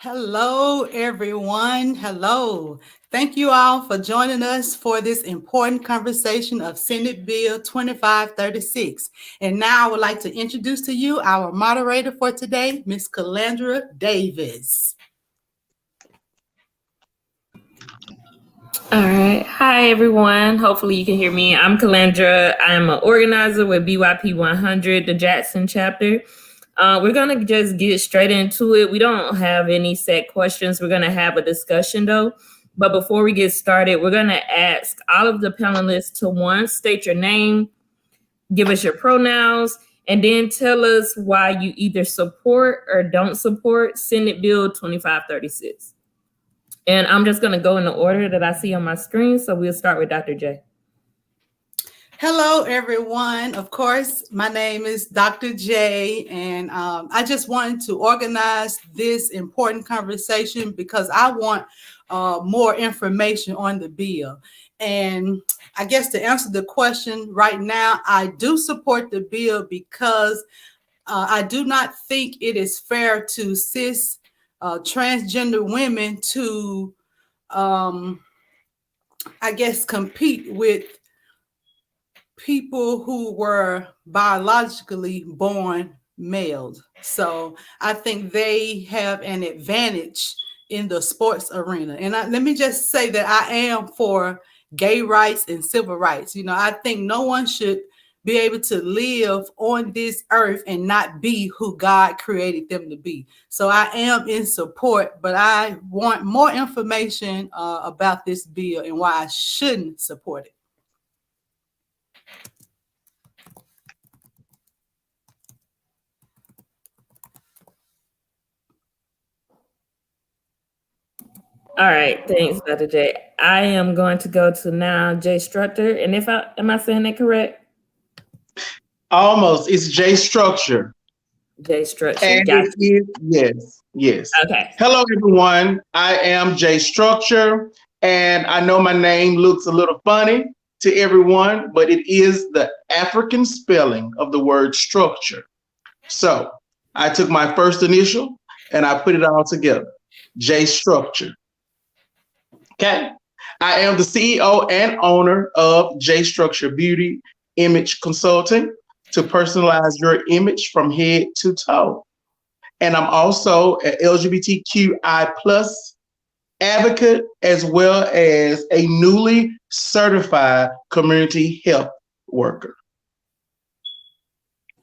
Hello, everyone. Hello. Thank you all for joining us for this important conversation of Senate Bill 2536. And now I would like to introduce to you our moderator for today, Ms. Calandra Davis. All right. Hi, everyone. Hopefully you can hear me. I'm Calandra. I'm an organizer with BYP 100, the Jackson chapter. We're going to just get straight into it. We don't have any set questions. We're going to have a discussion, though. But before we get started, we're going to ask all of the panelists to once state your name, give us your pronouns, and then tell us why you either support or don't support Senate Bill 2536. And I'm just going to go in the order that I see on my screen. So we'll start with Dr. J. Hello, everyone. Of course, my name is Dr. J, and I just wanted to organize this important conversation because I want more information on the bill. And I guess to answer the question right now, I do support the bill because I do not think it is fair to cis transgender women to, I guess, compete with people who were biologically born males. So I think they have an advantage in the sports arena. And let me just say that I am for gay rights and civil rights. You know, I think no one should be able to live on this earth and not be who God created them to be. So I am in support, but I want more information about this bill and why I shouldn't support it. All right, thanks, Dr. J. I am going to go to now Jay Structure. And am I saying that correct? Almost. It's J Structure. J Structure. And Gotcha. Yes. Okay. Hello, everyone. I am J Structure, and I know my name looks a little funny to everyone, but it is the African spelling of the word structure. So I took my first initial and I put it all together. J Structure. Okay. I am the CEO and owner of J Structure Beauty Image Consulting to personalize your image from head to toe. And I'm also an LGBTQI plus advocate, as well as a newly certified community health worker.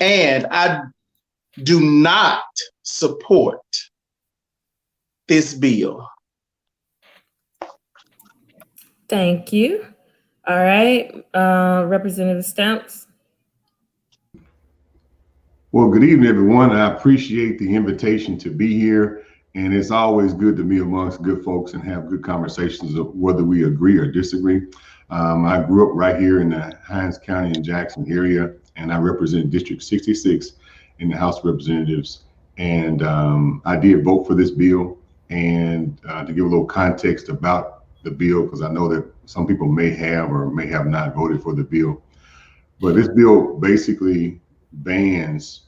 And I do not support this bill. Thank you. All right, Representative Stamps. Well, good evening, everyone. I appreciate the invitation to be here. And it's always good to be amongst good folks and have good conversations of whether we agree or disagree. I grew up right here in the Hinds County and Jackson area, and I represent District 66 in the House of Representatives. And I did vote for this bill. And to give a little context about the bill, because I know that some people may have or may have not voted for the bill. But this bill basically bans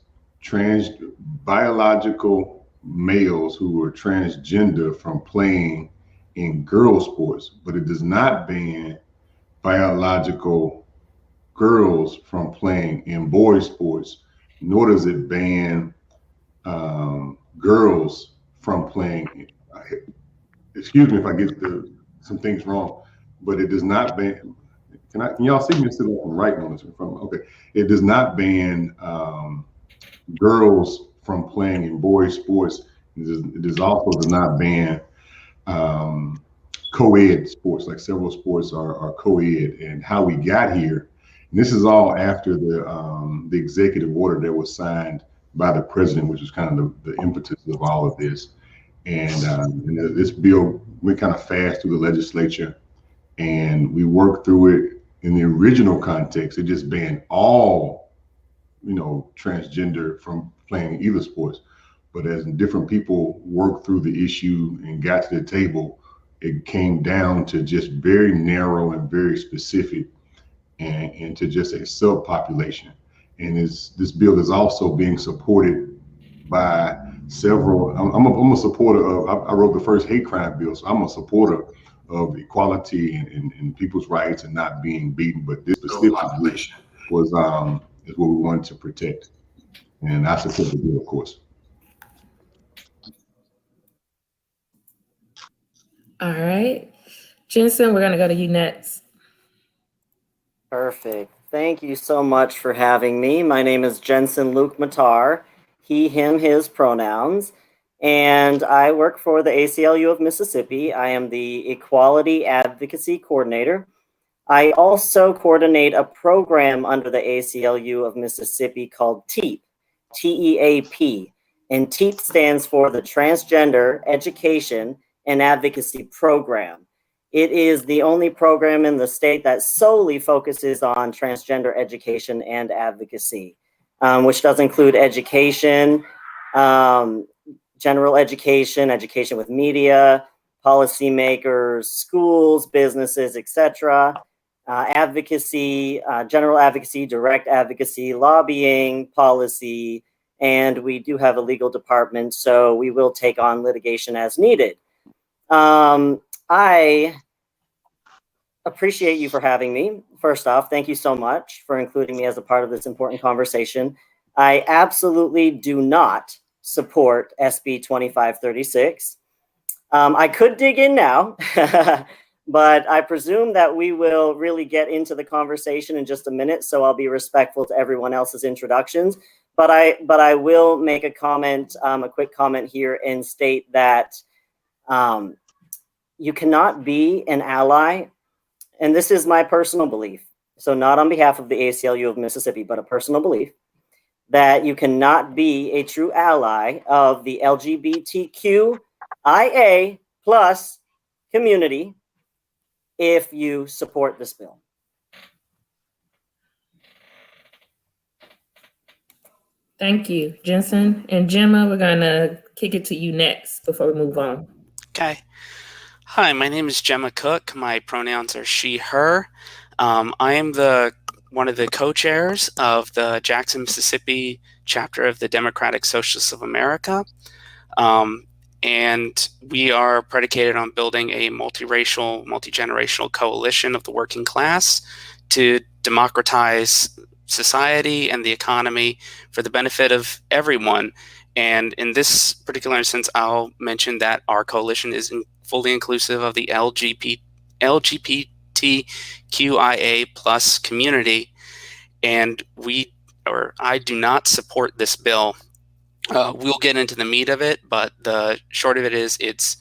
biological males who are transgender from playing in girl sports, but it does not ban biological girls from playing in boy sports, nor does it ban girls from playing. Excuse me if I get some things wrong, but it does not ban. Can y'all see me still right on this? Okay, it does not ban girls from playing in boys sports. It also does not ban co-ed sports, like several sports are co-ed. And how we got here, and this is all after the executive order that was signed by the president, which was kind of the impetus of all of this. And this bill went kind of fast through the legislature, and we worked through it. In the original context, it just banned all, transgender from playing either sports. But as different people worked through the issue and got to the table, it came down to just very narrow and very specific, and to just a subpopulation. And this bill is also being supported by I'm a supporter of, I wrote the first hate crime bill, so I'm a supporter of equality and people's rights and not being beaten. But this specific group was is what we wanted to protect, and I support the bill, of course. All right. Jensen, we're going to go to you next. Perfect. Thank you so much for having me. My name is Jensen Luke Matar, he, him, his pronouns, and I work for the ACLU of Mississippi. I am the Equality Advocacy Coordinator. I also coordinate a program under the ACLU of Mississippi called TEAP, TEAP, and TEAP stands for the Transgender Education and Advocacy Program. It is the only program in the state that solely focuses on transgender education and advocacy, which does include education, general education, education with media, policymakers, schools, businesses, etc., advocacy, general advocacy, direct advocacy, lobbying, policy, and we do have a legal department, so we will take on litigation as needed. I appreciate you for having me. First off, thank you so much for including me as a part of this important conversation. I absolutely do not support SB 2536. I could dig in now, but I presume that we will really get into the conversation in just a minute, so I'll be respectful to everyone else's introductions. But I will make a comment, a quick comment here, and state that you cannot be an ally, and this is my personal belief, so not on behalf of the ACLU of Mississippi, but a personal belief, that you cannot be a true ally of the LGBTQIA plus community if you support this bill. Thank you, Jensen. And Gemma, we're going to kick it to you next before we move on. Okay. Hi, my name is Gemma Cook. My pronouns are she, her. I am one of the co-chairs of the Jackson, Mississippi chapter of the Democratic Socialists of America. And we are predicated on building a multiracial, multi-generational coalition of the working class to democratize society and the economy for the benefit of everyone. And in this particular instance, I'll mention that our coalition is fully inclusive of the LGBTQIA plus community. And I do not support this bill. We'll get into the meat of it, but the short of it is it's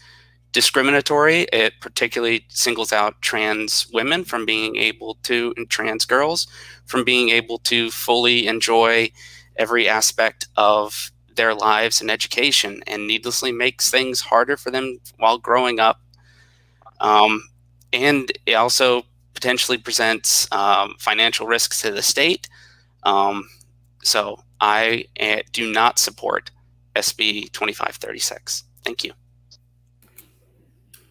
discriminatory. It particularly singles out trans women from being able to, and trans girls from being able to fully enjoy every aspect of their lives and education, and needlessly makes things harder for them while growing up. And it also potentially presents financial risks to the state. So I do not support SB 2536. Thank you.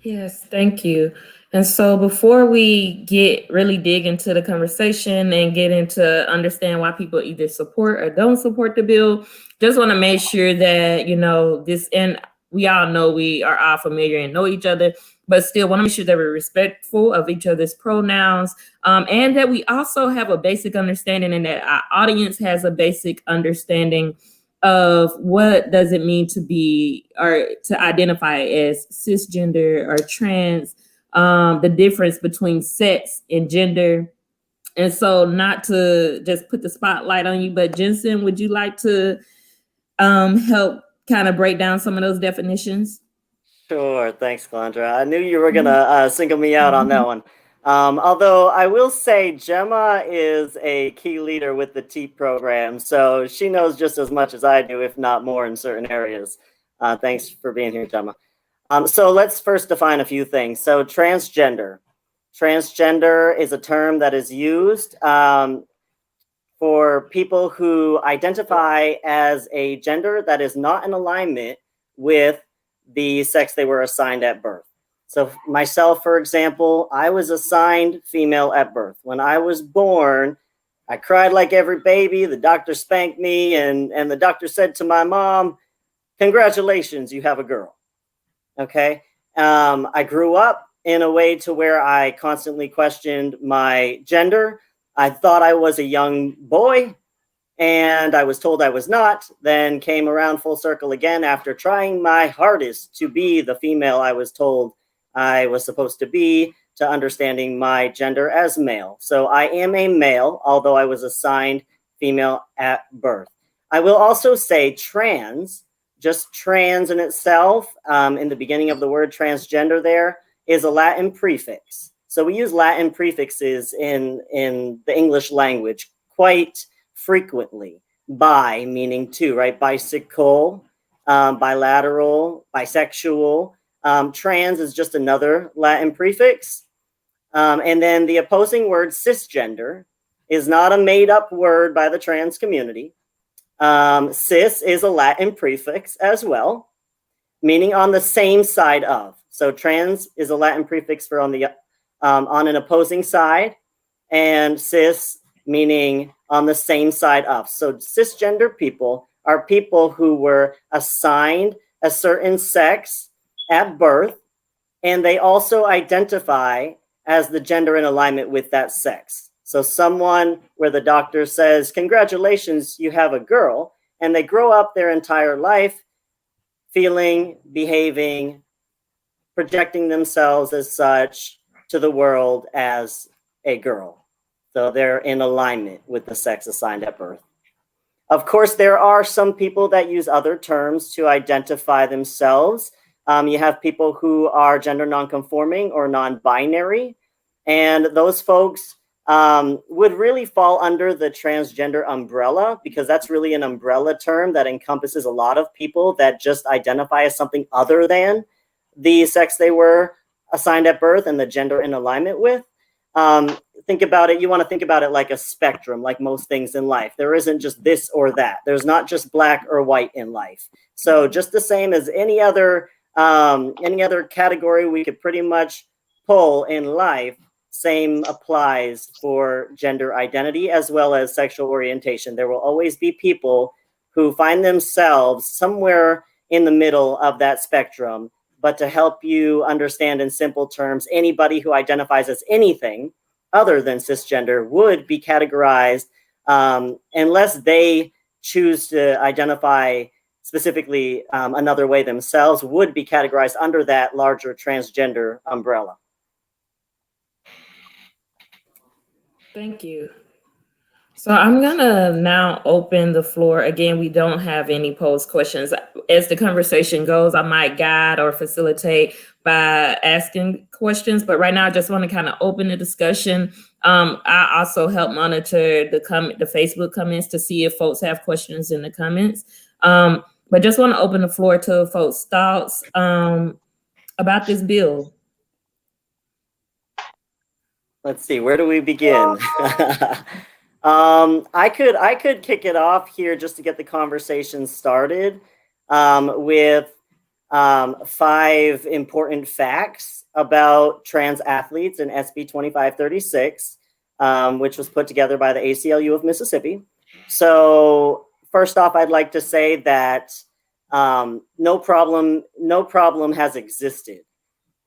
Yes, thank you. And so before we really dig into the conversation and get into understand why people either support or don't support the bill, just want to make sure that, this, and we all know we are all familiar and know each other, but still want to make sure that we're respectful of each other's pronouns, and that we also have a basic understanding and that our audience has a basic understanding of what does it mean to be or to identify as cisgender or trans, the difference between sex and gender. And so not to just put the spotlight on you, but Jensen, would you like to help kind of break down some of those definitions? Sure, thanks, Calandra. I knew you were gonna single me out on that one. Although I will say Gemma is a key leader with the TEAP program, so she knows just as much as I do, if not more in certain areas. Thanks for being here, Gemma. So let's first define a few things. So transgender. Transgender is a term that is used for people who identify as a gender that is not in alignment with the sex they were assigned at birth. So myself, for example, I was assigned female at birth. When I was born, I cried like every baby. The doctor spanked me, and the doctor said to my mom, congratulations, you have a girl. Okay. I grew up in a way to where I constantly questioned my gender. I thought I was a young boy, and I was told I was not, then came around full circle again after trying my hardest to be the female I was told I was supposed to be, to understanding my gender as male. So I am a male, although I was assigned female at birth. I will also say trans, just trans in itself, in the beginning of the word transgender there, is a Latin prefix. So we use Latin prefixes in the English language quite frequently. Bi meaning two, right? Bicycle, bilateral, bisexual. Trans is just another Latin prefix. And then the opposing word cisgender is not a made up word by the trans community. Cis is a Latin prefix as well, meaning on the same side of. So trans is a Latin prefix for on an opposing side, and cis meaning on the same side of. So cisgender people are people who were assigned a certain sex at birth, and they also identify as the gender in alignment with that sex. So someone where the doctor says, congratulations, you have a girl, and they grow up their entire life feeling, behaving, projecting themselves as such to the world as a girl. So they're in alignment with the sex assigned at birth. Of course, there are some people that use other terms to identify themselves. You have people who are gender nonconforming or non-binary, and those folks would really fall under the transgender umbrella, because that's really an umbrella term that encompasses a lot of people that just identify as something other than the sex they were assigned at birth and the gender in alignment with. Think about it. You want to think about it like a spectrum, like most things in life. There isn't just this or that. There's not just black or white in life. So just the same as any other category we could pretty much pull in life, same applies for gender identity as well as sexual orientation. There will always be people who find themselves somewhere in the middle of that spectrum. But to help you understand in simple terms, anybody who identifies as anything other than cisgender would be categorized, unless they choose to identify specifically another way themselves, would be categorized under that larger transgender umbrella. Thank you. So I'm gonna now open the floor. Again, we don't have any posed questions. As the conversation goes, I might guide or facilitate by asking questions, but right now I just want to kind of open the discussion. I also help monitor the Facebook comments to see if folks have questions in the comments. But just want to open the floor to folks' thoughts about this bill. Let's see, where do we begin? I could kick it off here just to get the conversation started with 5 important facts about trans athletes in SB 2536, which was put together by the ACLU of Mississippi. So first off, I'd like to say that no problem has existed.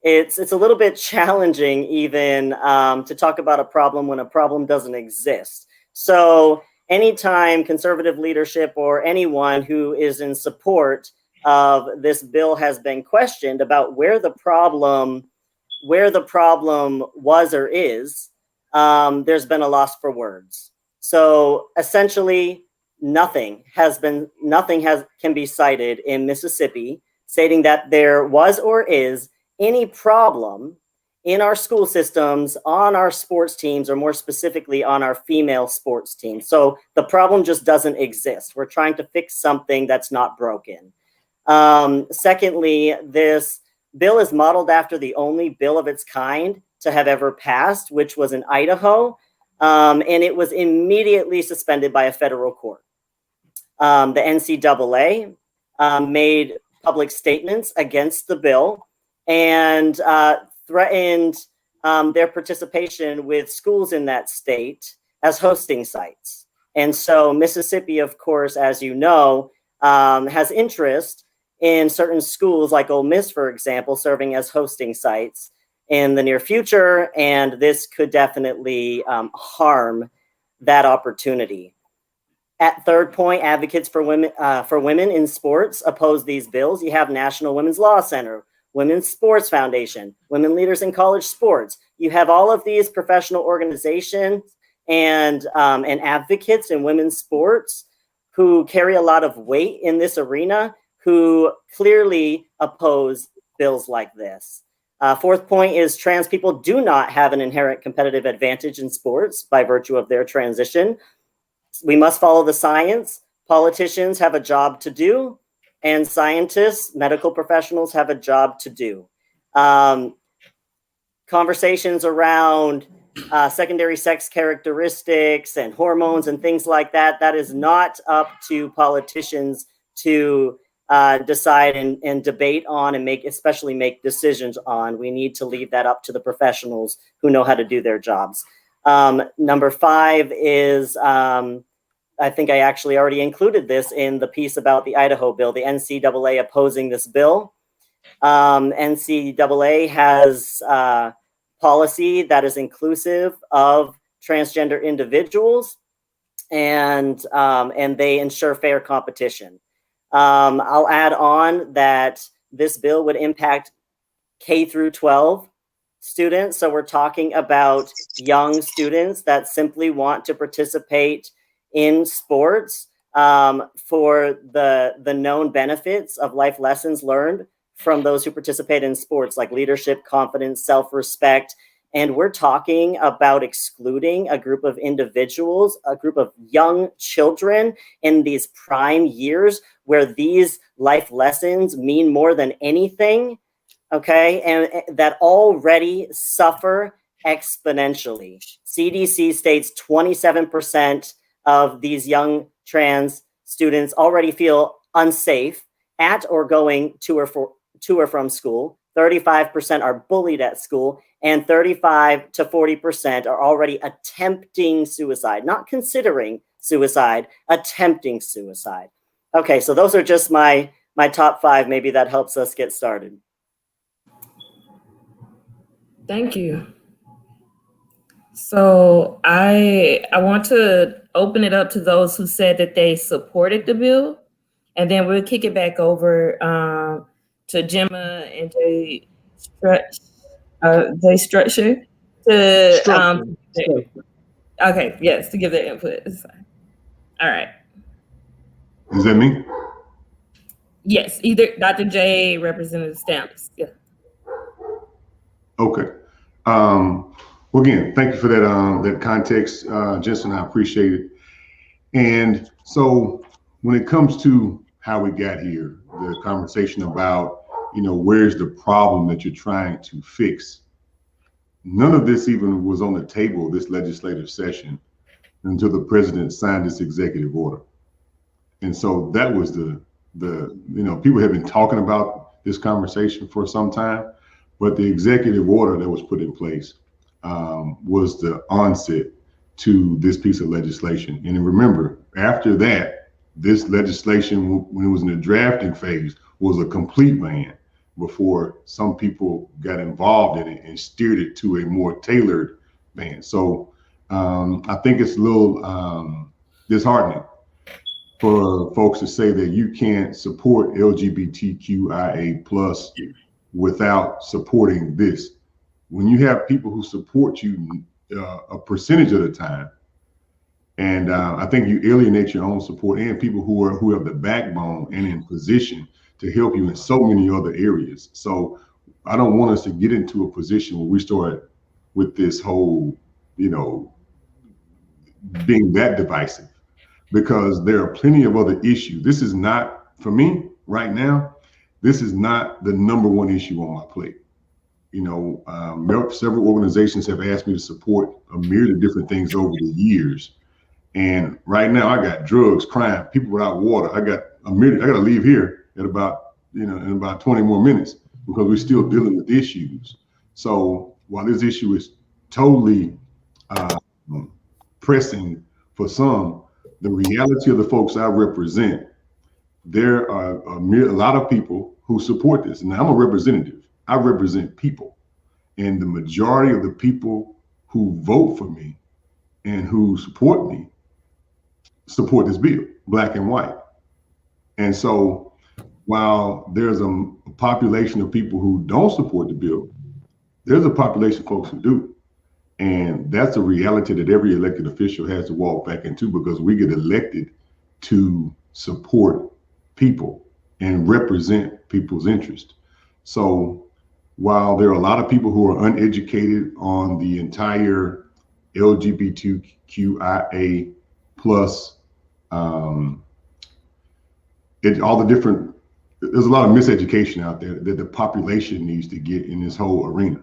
It's a little bit challenging even to talk about a problem when a problem doesn't exist. So anytime conservative leadership or anyone who is in support of this bill has been questioned about where the problem was or is, there's been a loss for words. So essentially, nothing can be cited in Mississippi stating that there was or is any problem in our school systems, on our sports teams, or more specifically on our female sports teams. So the problem just doesn't exist. We're trying to fix something that's not broken. Secondly, this bill is modeled after the only bill of its kind to have ever passed, which was in Idaho, and it was immediately suspended by a federal court. The NCAA made public statements against the bill and threatened their participation with schools in that state as hosting sites. And so Mississippi, of course, as you know, has interest in certain schools like Ole Miss, for example, serving as hosting sites in the near future, and this could definitely harm that opportunity. At third point, advocates for women in sports oppose these bills. You have National Women's Law Center, Women's Sports Foundation, Women Leaders in College Sports. You have all of these professional organizations and advocates in women's sports who carry a lot of weight in this arena, who clearly oppose bills like this. Fourth point is trans people do not have an inherent competitive advantage in sports by virtue of their transition. We must follow the science. Politicians have a job to do, and scientists, medical professionals have a job to do. Conversations around secondary sex characteristics and hormones and things like that, that is not up to politicians to decide and debate on and especially make decisions on. We need to leave that up to the professionals who know how to do their jobs. Number 5 is, I think I actually already included this in the piece about the Idaho bill, the NCAA opposing this bill. NCAA has policy that is inclusive of transgender individuals, and they ensure fair competition. I'll add on that this bill would impact K through 12 students. So we're talking about young students that simply want to participate in sports for the known benefits of life lessons learned from those who participate in sports, like leadership, confidence, self-respect. And we're talking about excluding a group of individuals, a group of young children in these prime years where these life lessons mean more than anything, okay? And that already suffer exponentially. CDC states 27% of these young trans students already feel unsafe at or going to or from school. 35% are bullied at school, and 35 to 40% are already attempting suicide, not considering suicide, attempting suicide. Okay, so those are just my top 5. Maybe that helps us get started. Thank you. So I want to open it up to those who said that they supported the bill, and then we'll kick it back over to Gemma and Jay Structure to okay, yes, to give their input. All right. Is that me? Yes, either Dr. J, Representative Stamps. Yeah. Okay. Well, again, thank you for that context, Jensen. I appreciate it. And so when it comes to how we got here, the conversation about, where's the problem that you're trying to fix? None of this even was on the table this legislative session until the president signed this executive order. And so that was the people have been talking about this conversation for some time, but the executive order that was put in place was the onset to this piece of legislation. And remember, after that, this legislation, when it was in the drafting phase, was a complete ban before some people got involved in it and steered it to a more tailored ban. So I think it's a little disheartening for folks to say that you can't support LGBTQIA+ without supporting this. When you have people who support you a percentage of the time, and I think you alienate your own support and people who have the backbone and in position to help you in so many other areas. So I don't want us to get into a position where we start with this whole, being that divisive, because there are plenty of other issues. This is not, for me right now, this is not the number one issue on my plate. Several organizations have asked me to support a myriad of different things over the years. And right now I got drugs, crime, people without water. I got to leave here at about, in about 20 more minutes because we're still dealing with issues. So while this issue is totally pressing for some, the reality of the folks I represent, there are a lot of people who support this. Now, I'm a representative. I represent people. And the majority of the people who vote for me and who support me support this bill, black and white. And so while there's a population of people who don't support the bill, there's a population of folks who do. And that's a reality that every elected official has to walk back into, because we get elected to support people and represent people's interests. So while there are a lot of people who are uneducated on the entire LGBTQIA plus, all the different, there's a lot of miseducation out there that the population needs to get in this whole arena.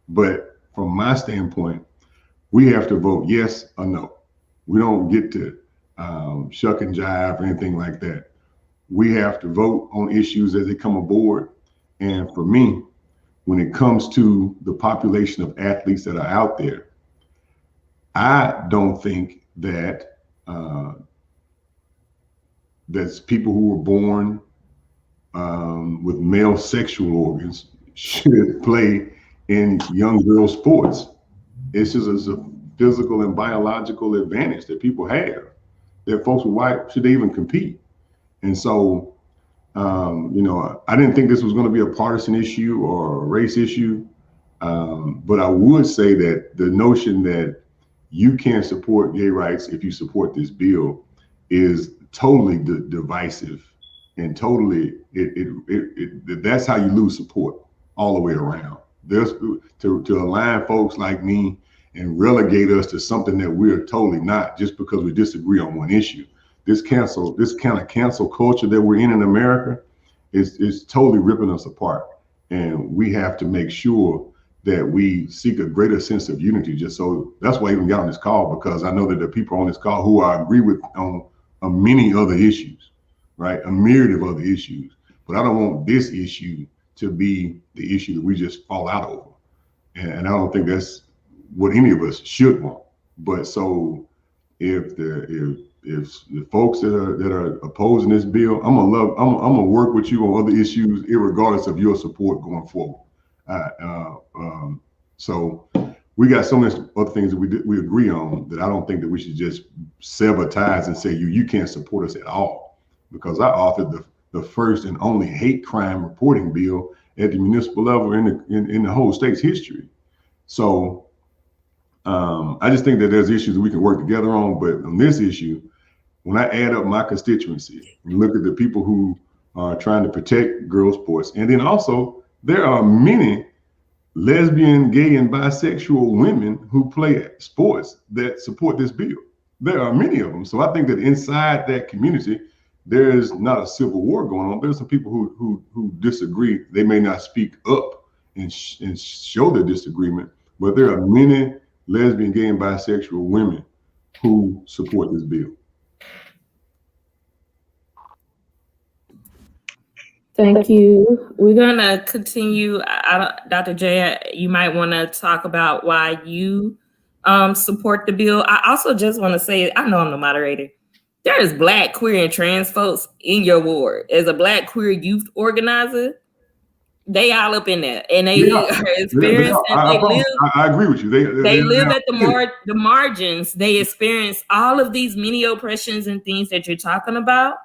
But from my standpoint, we have to vote yes or no. We don't get to shuck and jive or anything like that. We have to vote on issues as they come aboard. And for me, when it comes to the population of athletes that are out there, I don't think that that's people who were born with male sexual organs should play in young girl sports. It's just a physical and biological advantage that people have, that folks with white, should they even compete? And so, I didn't think this was going to be a partisan issue or a race issue, but I would say that the notion that you can't support gay rights if you support this bill is totally divisive, and totally that's how you lose support all the way around. There's to align folks like me and relegate us to something that we're totally not, just because we disagree on one issue. This kind of cancel culture that we're in America is totally ripping us apart, and we have to make sure that we seek a greater sense of unity. Just so that's why I even got on this call, because I know that there are people on this call who I agree with on many other issues, right? A myriad of other issues, but I don't want this issue to be the issue that we just fall out over, and I don't think that's what any of us should want. But so if the folks that are opposing this bill, I'm gonna work with you on other issues, irregardless of your support going forward. So we got so many other things that we agree on, that I don't think that we should just sever ties and say you can't support us at all, because I authored the first and only hate crime reporting bill at the municipal level in the whole state's history. So I just think that there's issues that we can work together on, but on this issue, when I add up my constituency and look at the people who are trying to protect girls' sports, and then also there are many lesbian, gay, and bisexual women who play sports that support this bill. There are many of them. So I think that inside that community, there is not a civil war going on. There's some people who disagree. They may not speak up and show their disagreement, but there are many lesbian, gay, and bisexual women who support this bill. Thank you. We're gonna continue. Dr. J, you might want to talk about why you support the bill. I also just want to say, I know I'm the moderator. There is Black, queer, and trans folks in your ward. As a Black queer youth organizer, they all up in there, and they are experiencing. I agree with you. They live at the margins. They experience all of these many oppressions and things that you're talking about,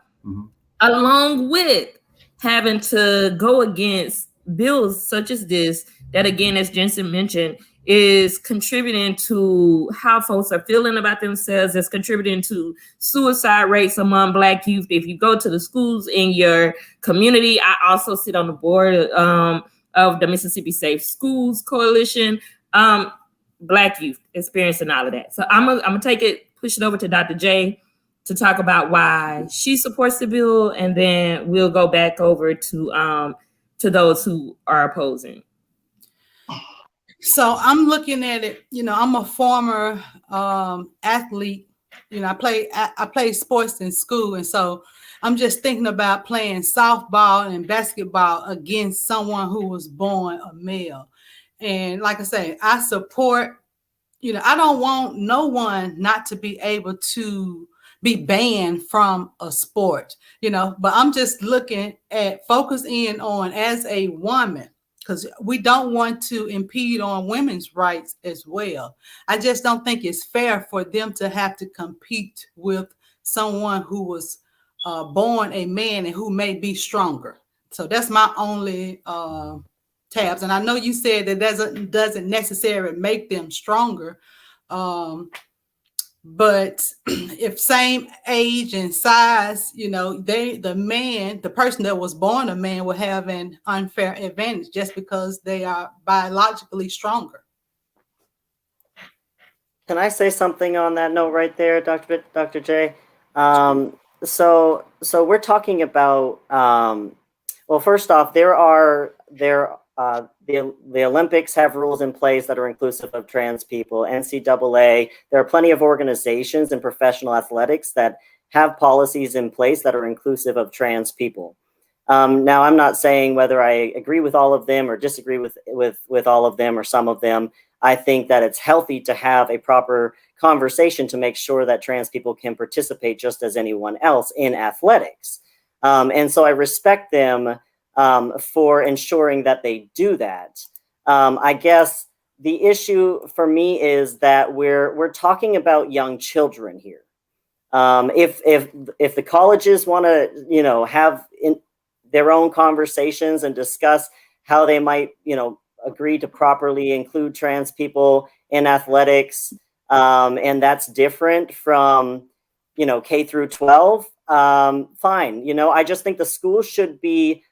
along with having to go against bills such as this, that again, as Jensen mentioned, is contributing to how folks are feeling about themselves. It's contributing to suicide rates among Black youth. If you go to the schools in your community, I also sit on the board of the Mississippi Safe Schools Coalition. Black youth experiencing all of that. So I'm gonna push it over to Dr. J to talk about why she supports the bill, and then we'll go back over to those who are opposing. So I'm looking at it, I'm a former athlete. I played sports in school, and so I'm just thinking about playing softball and basketball against someone who was born a male. And like I say, I support, I don't want no one not to be able to be banned from a sport, you know. But I'm just looking at focus in on as a woman, because we don't want to impede on women's rights as well. I just don't think it's fair for them to have to compete with someone who was born a man and who may be stronger. So that's my only tabs. And I know you said that doesn't necessarily make them stronger. But if same age and size, you know, the person that was born a man will have an unfair advantage just because they are biologically stronger. Can I say something on that note right there, Dr. J? So we're talking about, well, first off, the Olympics have rules in place that are inclusive of trans people. NCAA, there are plenty of organizations in professional athletics that have policies in place that are inclusive of trans people. Now, I'm not saying whether I agree with all of them or disagree with all of them or some of them. I think that it's healthy to have a proper conversation to make sure that trans people can participate just as anyone else in athletics. And so I respect them for ensuring that they do that. I guess the issue for me is that we're talking about young children here. If the colleges want to, you know, have their own conversations and discuss how they might, you know, agree to properly include trans people in athletics, and that's different from, you know, K through 12, fine. You know, I just think the schools should be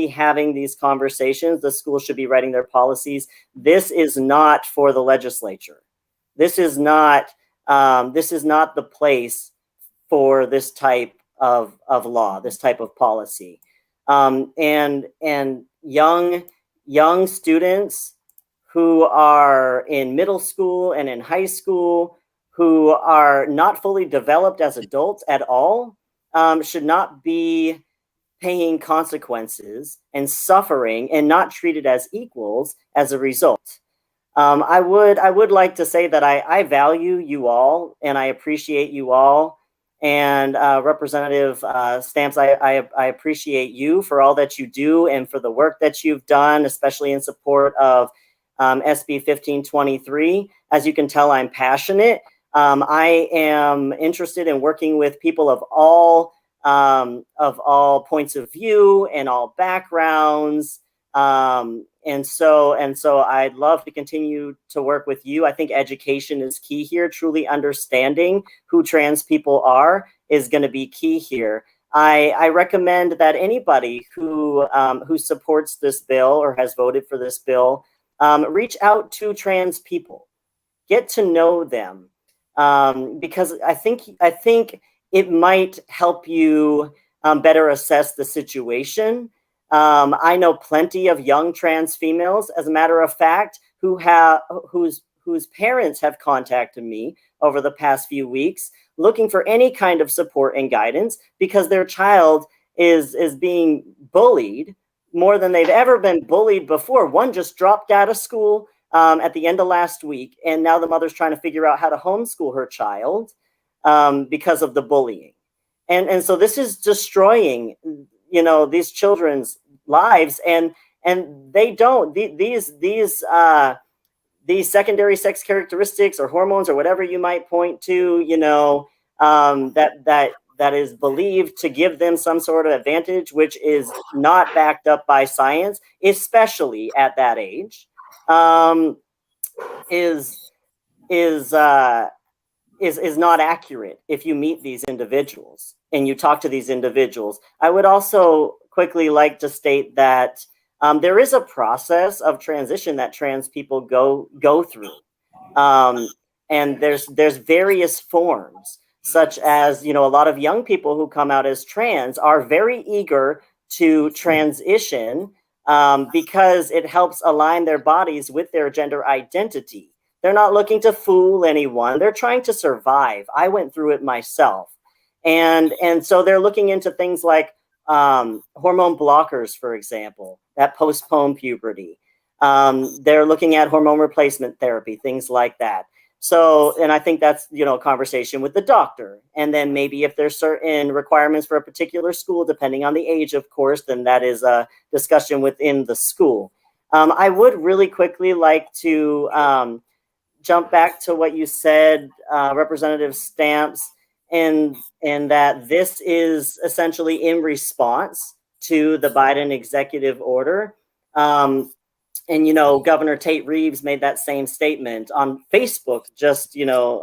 having these conversations. The schools should be writing their policies. This is not for the legislature. This is not the place for this type of law, this type of policy. And young students who are in middle school and in high school who are not fully developed as adults at all should not be paying consequences and suffering and not treated as equals as a result. I would like to say that I value you all and I appreciate you all. And Representative Stamps, I appreciate you for all that you do and for the work that you've done, especially in support of SB 1523. As you can tell, I'm passionate. I am interested in working with people of all points of view and all backgrounds. And so I'd love to continue to work with you. I think education is key here. Truly understanding who trans people are is going to be key here. I recommend that anybody who supports this bill or has voted for this bill, reach out to trans people, get to know them, because I think it might help you better assess the situation. I know plenty of young trans females, as a matter of fact, whose parents have contacted me over the past few weeks looking for any kind of support and guidance because their child is being bullied more than they've ever been bullied before. One just dropped out of school at the end of last week, and now the mother's trying to figure out how to homeschool her child because of the bullying. And so this is destroying, you know, these children's lives, and they don't, these secondary sex characteristics or hormones or whatever you might point to, you know, that is believed to give them some sort of advantage, which is not backed up by science, especially at that age, is not accurate if you meet these individuals and you talk to these individuals. I would also quickly like to state that there is a process of transition that trans people go through. And there's various forms, such as, you know, a lot of young people who come out as trans are very eager to transition because it helps align their bodies with their gender identity. They're not looking to fool anyone. They're trying to survive. I went through it myself. And so they're looking into things like hormone blockers, for example, that postpone puberty. They're looking at hormone replacement therapy, things like that. So, and I think that's, you know, a conversation with the doctor. And then maybe if there's certain requirements for a particular school, depending on the age, of course, then that is a discussion within the school. I would really quickly like to jump back to what you said, Representative Stamps, and that this is essentially in response to the Biden executive order. And, you know, Governor Tate Reeves made that same statement on Facebook just, you know,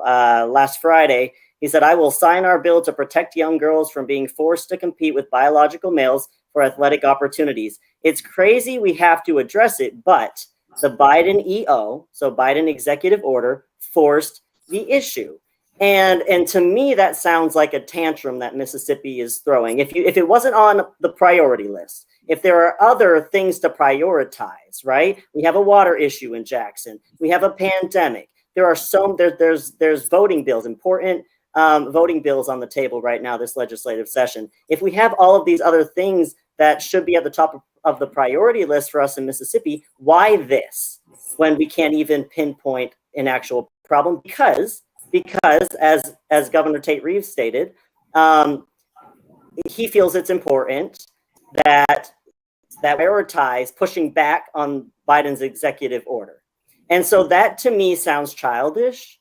last Friday. He said, "I will sign our bill to protect young girls from being forced to compete with biological males for athletic opportunities. It's crazy we have to address it, but the Biden EO, so Biden executive order, forced the issue." And to me, that sounds like a tantrum that Mississippi is throwing. If it wasn't on the priority list, if there are other things to prioritize, right? We have a water issue in Jackson. We have a pandemic. There are there's voting bills, important voting bills on the table right now this legislative session. If we have all of these other things that should be at the top of the priority list for us in Mississippi, why this when we can't even pinpoint an actual problem? Because as Governor Tate Reeves stated, he feels it's important that prioritize pushing back on Biden's executive order. And so that to me sounds childish.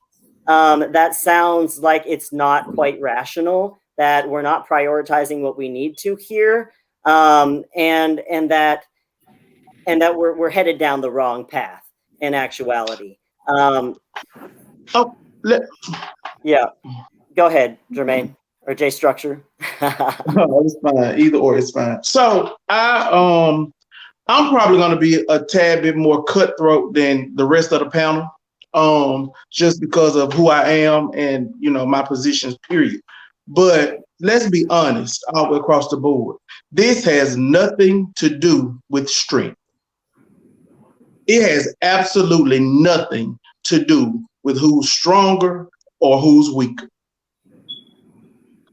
That sounds like it's not quite rational, that we're not prioritizing what we need to here, and that we're headed down the wrong path in actuality. Yeah, go ahead, Jermaine or Jay Structure. No, it's fine. Either or, it's fine. So I'm probably going to be a tad bit more cutthroat than the rest of the panel, just because of who I am and, you know, my positions, period. But let's be honest, all the way across the board. This has nothing to do with strength. It has absolutely nothing to do with who's stronger or who's weaker.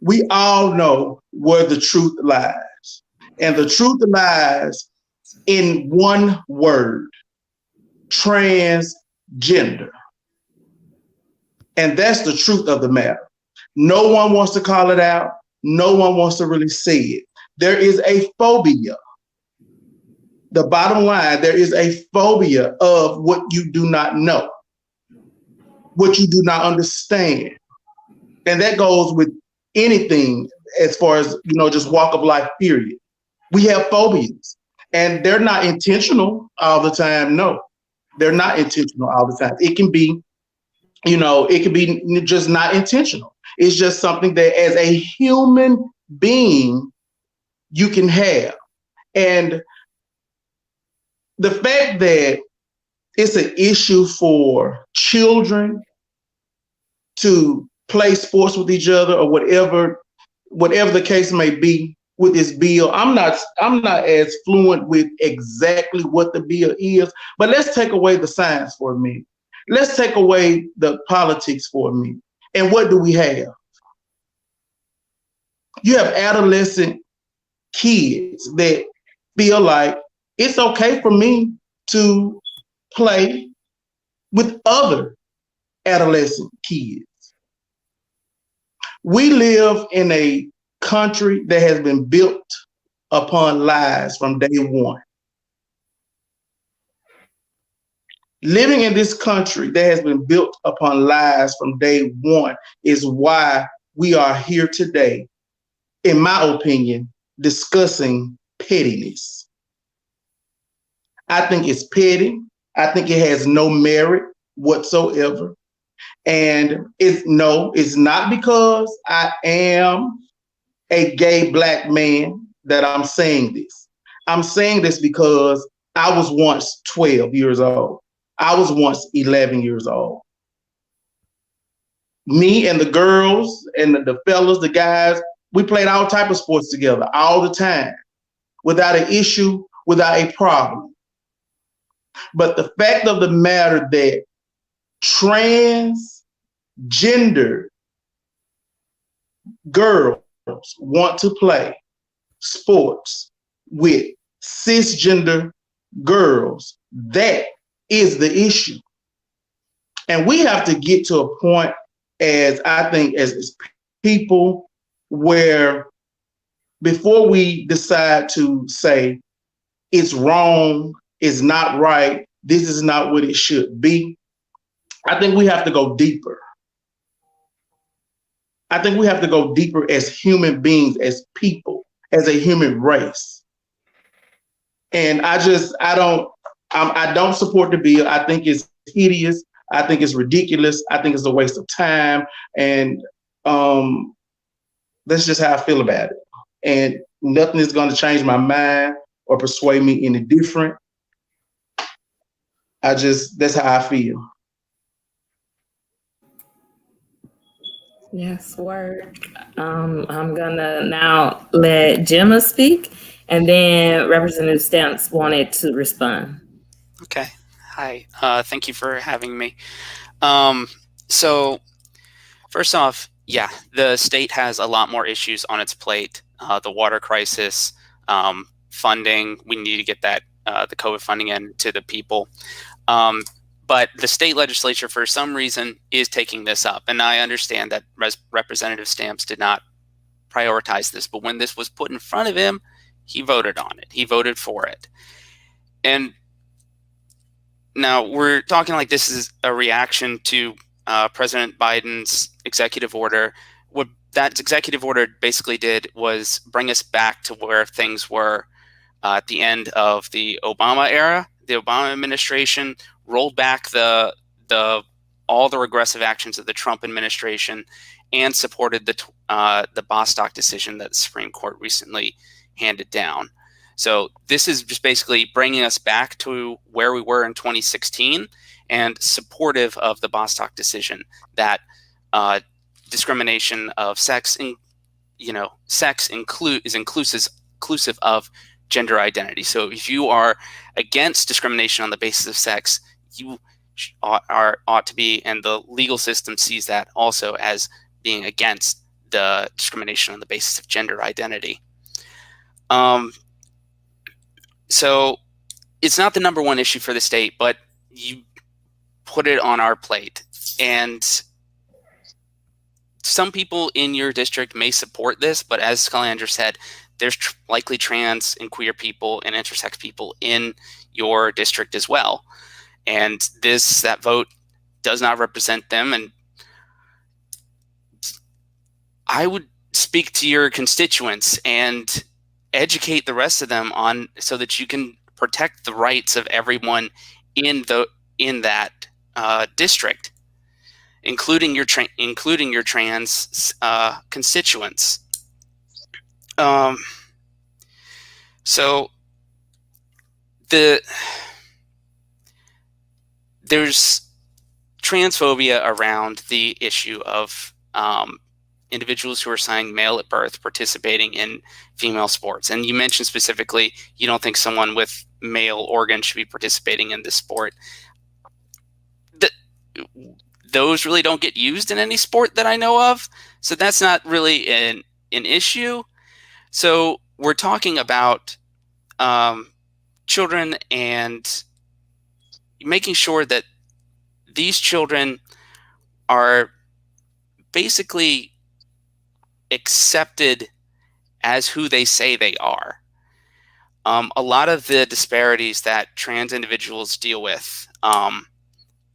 We all know where the truth lies. And the truth lies in one word: transgender. And that's the truth of the matter. No one wants to call it out. No one wants to really say it. There is a phobia. The bottom line, there is a phobia of what you do not know, what you do not understand. And that goes with anything as far as, you know, just walk of life, period. We have phobias, and they're not intentional all the time. No, they're not intentional all the time. It can be, you know, it can be just not intentional. It's just something that as a human being, you can have. And the fact that it's an issue for children to play sports with each other or whatever the case may be with this bill, I'm not as fluent with exactly what the bill is, but let's take away the science for a minute. Let's take away the politics for a minute. And what do we have? You have adolescent kids that feel like it's okay for me to play with other adolescent kids. We live in a country that has been built upon lies from day one. Living in this country that has been built upon lies from day one is why we are here today, in my opinion, discussing pettiness. I think it's petty. I think it has no merit whatsoever. And it's not because I am a gay Black man that I'm saying this. I'm saying this because I was once 12 years old. I was once 11 years old. Me and the girls and the fellas, the guys, we played all type of sports together all the time without an issue, without a problem. But the fact of the matter that transgender girls want to play sports with cisgender girls, that is the issue. And we have to get to a point, as I think, as people, where before we decide to say it's wrong, it's not right, this is not what it should be, I think we have to go deeper. I think we have to go deeper as human beings, as people, as a human race. And I don't support the bill. I think it's hideous. I think it's ridiculous. I think it's a waste of time. And that's just how I feel about it. And nothing is going to change my mind or persuade me any different. That's how I feel. Yes, word. I'm gonna now let Gemma speak, and then Representative Stamps wanted to respond. Okay. Hi. Thank you for having me. So first off, yeah, the state has a lot more issues on its plate. The water crisis, funding. We need to get that the COVID funding in to the people. But the state legislature, for some reason, is taking this up. And I understand that Representative Stamps did not prioritize this. But when this was put in front of him, he voted on it. He voted for it. And now we're talking like this is a reaction to President Biden's executive order. What that executive order basically did was bring us back to where things were at the end of the Obama era. The Obama administration rolled back all the regressive actions of the Trump administration and supported the Bostock decision that the Supreme Court recently handed down. So this is just basically bringing us back to where we were in 2016 and supportive of the Bostock decision that discrimination of sex, is inclusive of gender identity. So if you are against discrimination on the basis of sex, you ought to be, and the legal system sees that also as being against the discrimination on the basis of gender identity. So it's not the number one issue for the state, but you put it on our plate. And some people in your district may support this, but as Calandra said, there's likely trans and queer people and intersex people in your district as well. And that vote does not represent them. And I would speak to your constituents and educate the rest of them on, so that you can protect the rights of everyone in that district, including your trans constituents. So there's transphobia around the issue of individuals who are assigned male at birth participating in female sports. And you mentioned specifically you don't think someone with male organs should be participating in this sport. Those really don't get used in any sport that I know of. So that's not really an issue. So we're talking about children and making sure that these children are basically accepted as who they say they are. A lot of the disparities that trans individuals deal with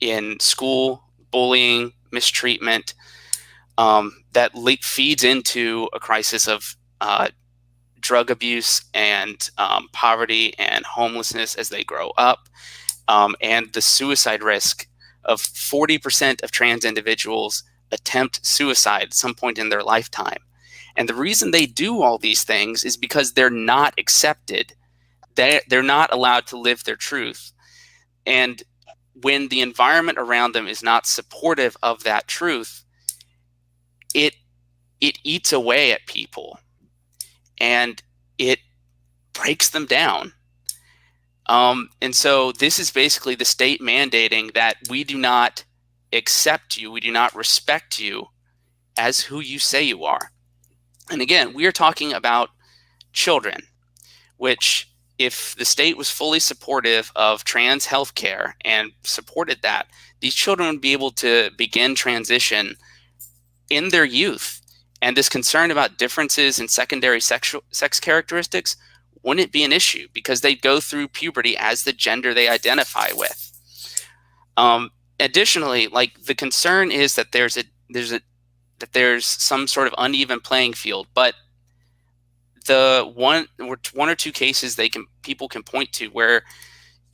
in school, bullying, mistreatment, that feeds into a crisis of drug abuse and poverty and homelessness as they grow up, and the suicide risk of 40% of trans individuals attempt suicide at some point in their lifetime. And the reason they do all these things is because they're not accepted. They're not allowed to live their truth. And when the environment around them is not supportive of that truth, it eats away at people and it breaks them down. And so this is basically the state mandating that we do not accept you, we do not respect you as who you say you are. And again, we are talking about children, which if the state was fully supportive of trans healthcare and supported that, these children would be able to begin transition in their youth. And this concern about differences in secondary sex characteristics wouldn't be an issue because they go through puberty as the gender they identify with. Additionally, like the concern is that there's some sort of uneven playing field, but the one or two cases people can point to where,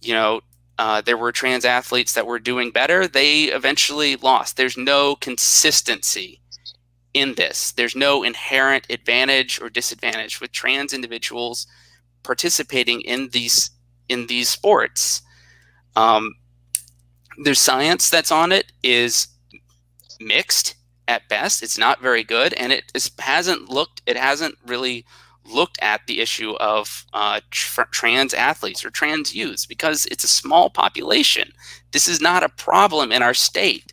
there were trans athletes that were doing better, they eventually lost. There's no consistency in this. There's no inherent advantage or disadvantage with trans individuals participating in these sports. There's science that's on it is mixed at best. It's not very good, and it hasn't really looked at the issue of trans athletes or trans youths because it's a small population. This is not a problem in our state.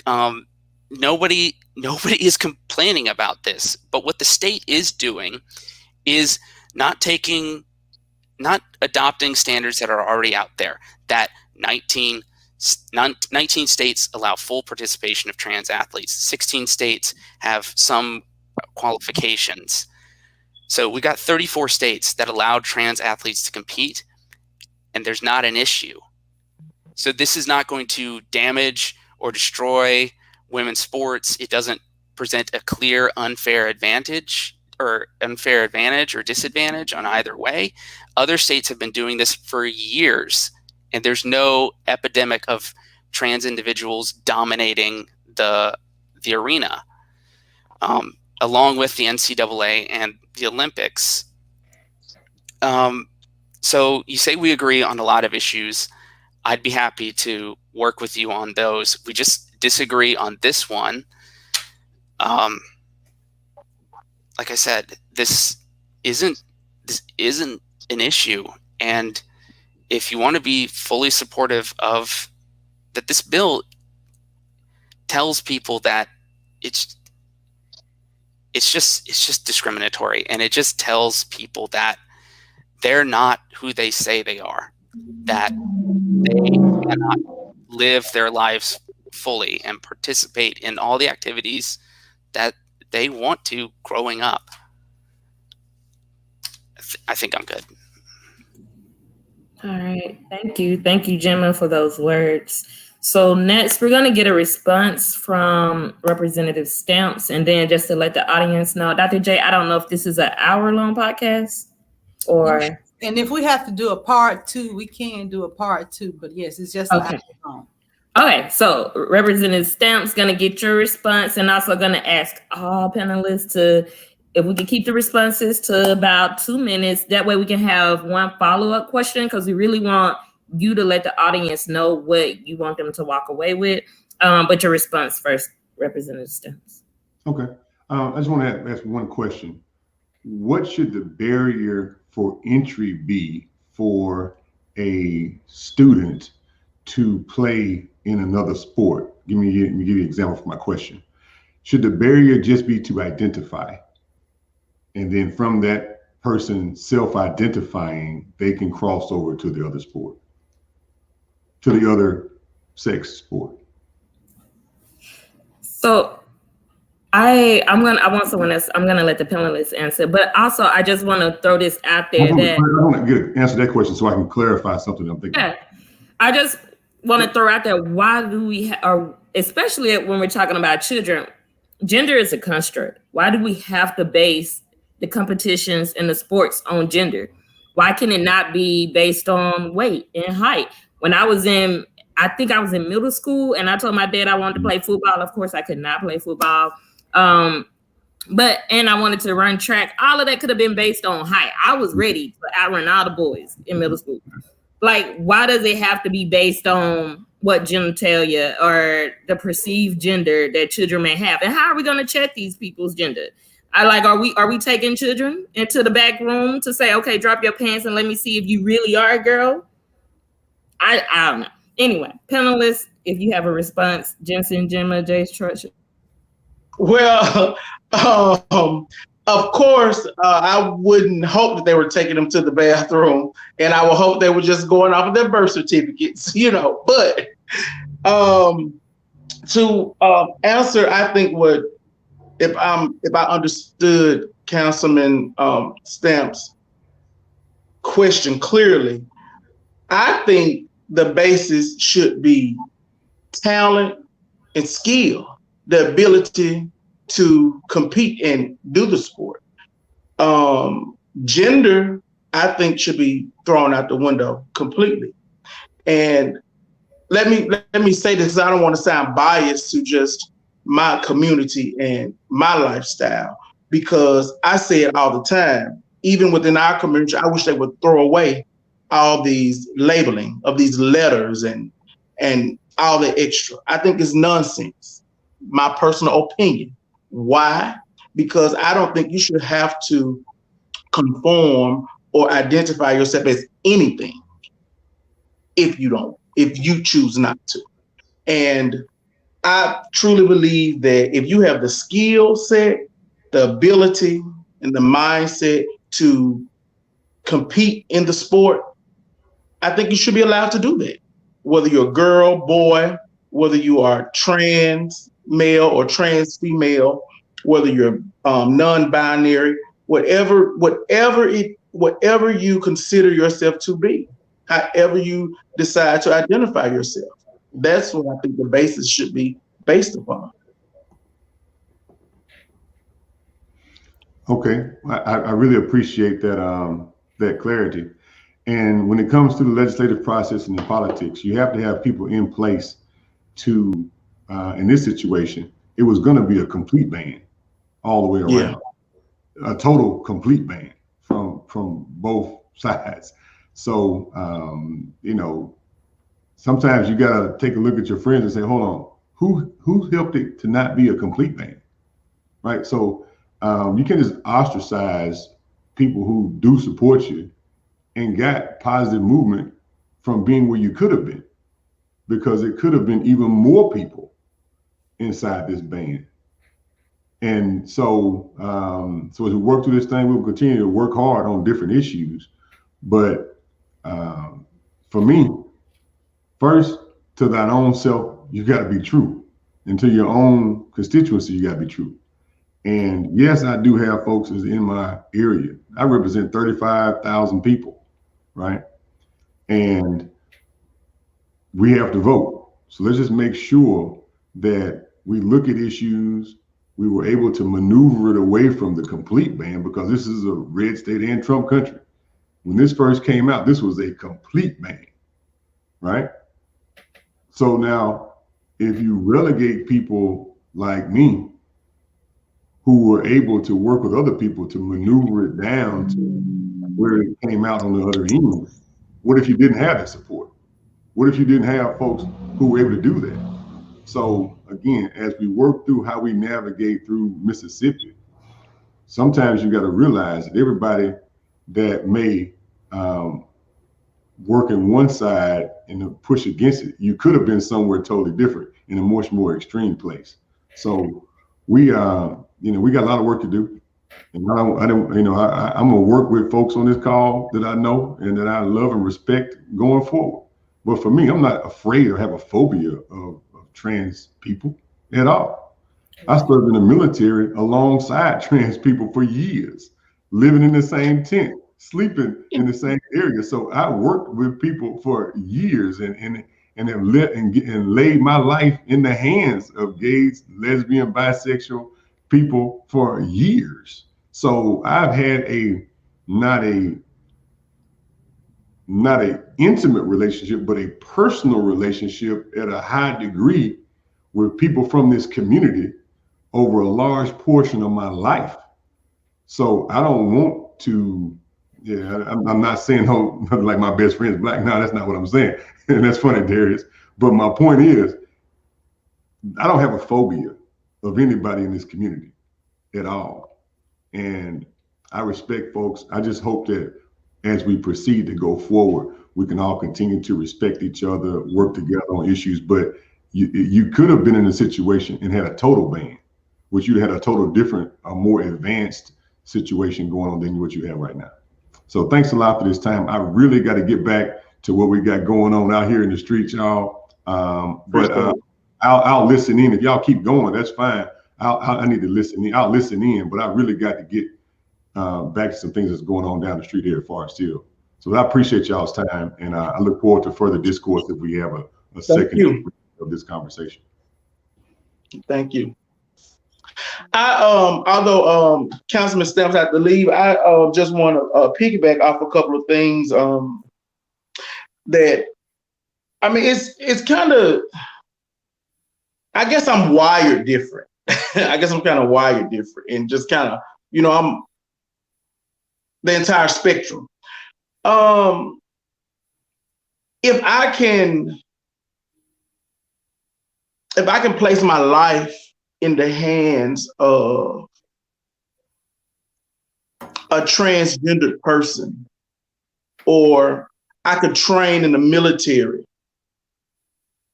Nobody is complaining about this, but what the state is doing is not adopting standards that are already out there. That 19 states allow full participation of trans athletes. 16 states have some qualifications. So we got 34 states that allowed trans athletes to compete, and there's not an issue. So this is not going to damage or destroy women's sports. It doesn't present a clear unfair advantage or disadvantage on either way. Other states have been doing this for years, and there's no epidemic of trans individuals dominating the arena. Along with the NCAA and the Olympics. So you say we agree on a lot of issues. I'd be happy to work with you on those. We just disagree on this one. Like I said, this isn't an issue. And if you want to be fully supportive of that, this bill tells people that it's just discriminatory, and it just tells people that they're not who they say they are, that they cannot live their lives fully and participate in all the activities that they want to growing up. I think I'm good. All right. Thank you, Gemma, for those words. So next, we're going to get a response from Representative Stamps, and then just to let the audience know, Dr. J, I don't know if this is an hour-long podcast or... And if we have to do a part 2, we can do a part 2, but yes, it's just okay. An hour-long. Okay, so Representative Stamps going to get your response, and also going to ask all panelists to, if we can keep the responses to about 2 minutes, that way we can have one follow-up question, because we really want you to let the audience know what you want them to walk away with. But your response first, Representative Stamps. Okay. I just want to ask one question. What should the barrier for entry be for a student to play in another sport? Let me give you an example for my question. Should the barrier just be to identify? And then from that person self-identifying, they can cross over to the other sport, to the other sex sport? So I want someone else. I'm gonna let the panelists answer, but also I just want to throw this out there I want to answer that question so I can clarify something I'm thinking. Yeah, I just want to throw out there, why do we, or especially when we're talking about children, gender is a construct. Why do we have to base the competitions and the sports on gender? Why can it not be based on weight and height? When I think I was in middle school, and I told my dad I wanted to play football. Of course, I could not play football. And I wanted to run track. All of that could have been based on height. I was ready to outrun all the boys in middle school. Like, why does it have to be based on what genitalia or the perceived gender that children may have? And how are we going to check these people's gender? Are we taking children into the back room to say, okay, drop your pants and let me see if you really are a girl? I don't know. Anyway, panelists, if you have a response, Jensen, Gemma, Jay, Structure. Well, Of course, I wouldn't hope that they were taking them to the bathroom, and I would hope they were just going off of their birth certificates, you know. But to answer, I think what if I understood Councilman Stamp's question clearly, I think the basis should be talent and skill, the ability to compete and do the sport. Gender, I think, should be thrown out the window completely. And let me say this, because I don't want to sound biased to just my community and my lifestyle, because I say it all the time. Even within our community, I wish they would throw away all these labeling of these letters and all the extra. I think it's nonsense. My personal opinion. Why? Because I don't think you should have to conform or identify yourself as anything if you choose not to. And I truly believe that if you have the skill set, the ability, and the mindset to compete in the sport, I think you should be allowed to do that. Whether you're a girl, boy, whether you are trans male or trans female, whether you're non-binary, whatever you consider yourself to be, however you decide to identify yourself. That's what I think the basis should be based upon. Okay, I really appreciate that clarity. And when it comes to the legislative process and the politics, you have to have people in place to, in this situation, it was going to be a complete ban all the way around, a total complete ban from both sides. So, sometimes you got to take a look at your friends and say, hold on, who helped it to not be a complete ban, right? So you can just ostracize people who do support you and got positive movement from being where you could have been, because it could have been even more people inside this ban. And so, as we work through this thing, we'll continue to work hard on different issues. But for me, first, to thine own self, you got to be true. And to your own constituency, you got to be true. And yes, I do have folks in my area. I represent 35,000 people, right? And we have to vote. So let's just make sure that we look at issues. We were able to maneuver it away from the complete ban, because this is a red state and Trump country. When this first came out, this was a complete ban, right? So now, if you relegate people like me, who were able to work with other people to maneuver it down to where it came out on the other end, what if you didn't have that support? What if you didn't have folks who were able to do that? So again, as we work through how we navigate through Mississippi, sometimes you got to realize that everybody that may work in one side and push against it, you could have been somewhere totally different in a much more extreme place. So we we got a lot of work to do. And I'm gonna work with folks on this call that I know and that I love and respect going forward. But for me, I'm not afraid or have a phobia of trans people at all. I served in the military alongside trans people for years, living in the same tent, sleeping in the same area. So I worked with people for years and have laid my life in the hands of gays, lesbian, bisexual people for years. So I've had not a intimate relationship, but a personal relationship at a high degree with people from this community over a large portion of my life. So I don't want to, I'm not saying, oh, like my best friend's black. No, that's not what I'm saying. And that's funny, Darius. But my point is, I don't have a phobia of anybody in this community at all. And I respect folks. I just hope that as we proceed to go forward, we can all continue to respect each other, work together on issues. But you could have been in a situation and had a total ban, which you had a total different, a more advanced situation going on than what you have right now. So thanks a lot for this time. I really got to get back to what we got going on out here in the streets, y'all. But I'll listen in. If y'all keep going, that's fine. I need to listen in. I'll listen in, but I really got to get back to some things that's going on down the street here at Forest Hill. So I appreciate y'all's time, and I look forward to further discourse if we have a second of this conversation. Thank you. Although Councilman Stamps had to leave, I just want to piggyback off a couple of things that, I mean, it's kind of, I guess I'm wired different. I guess I'm kind of wired different, and just kind of, you know, I'm the entire spectrum. If I can place my life in the hands of a transgendered person, or I could train in the military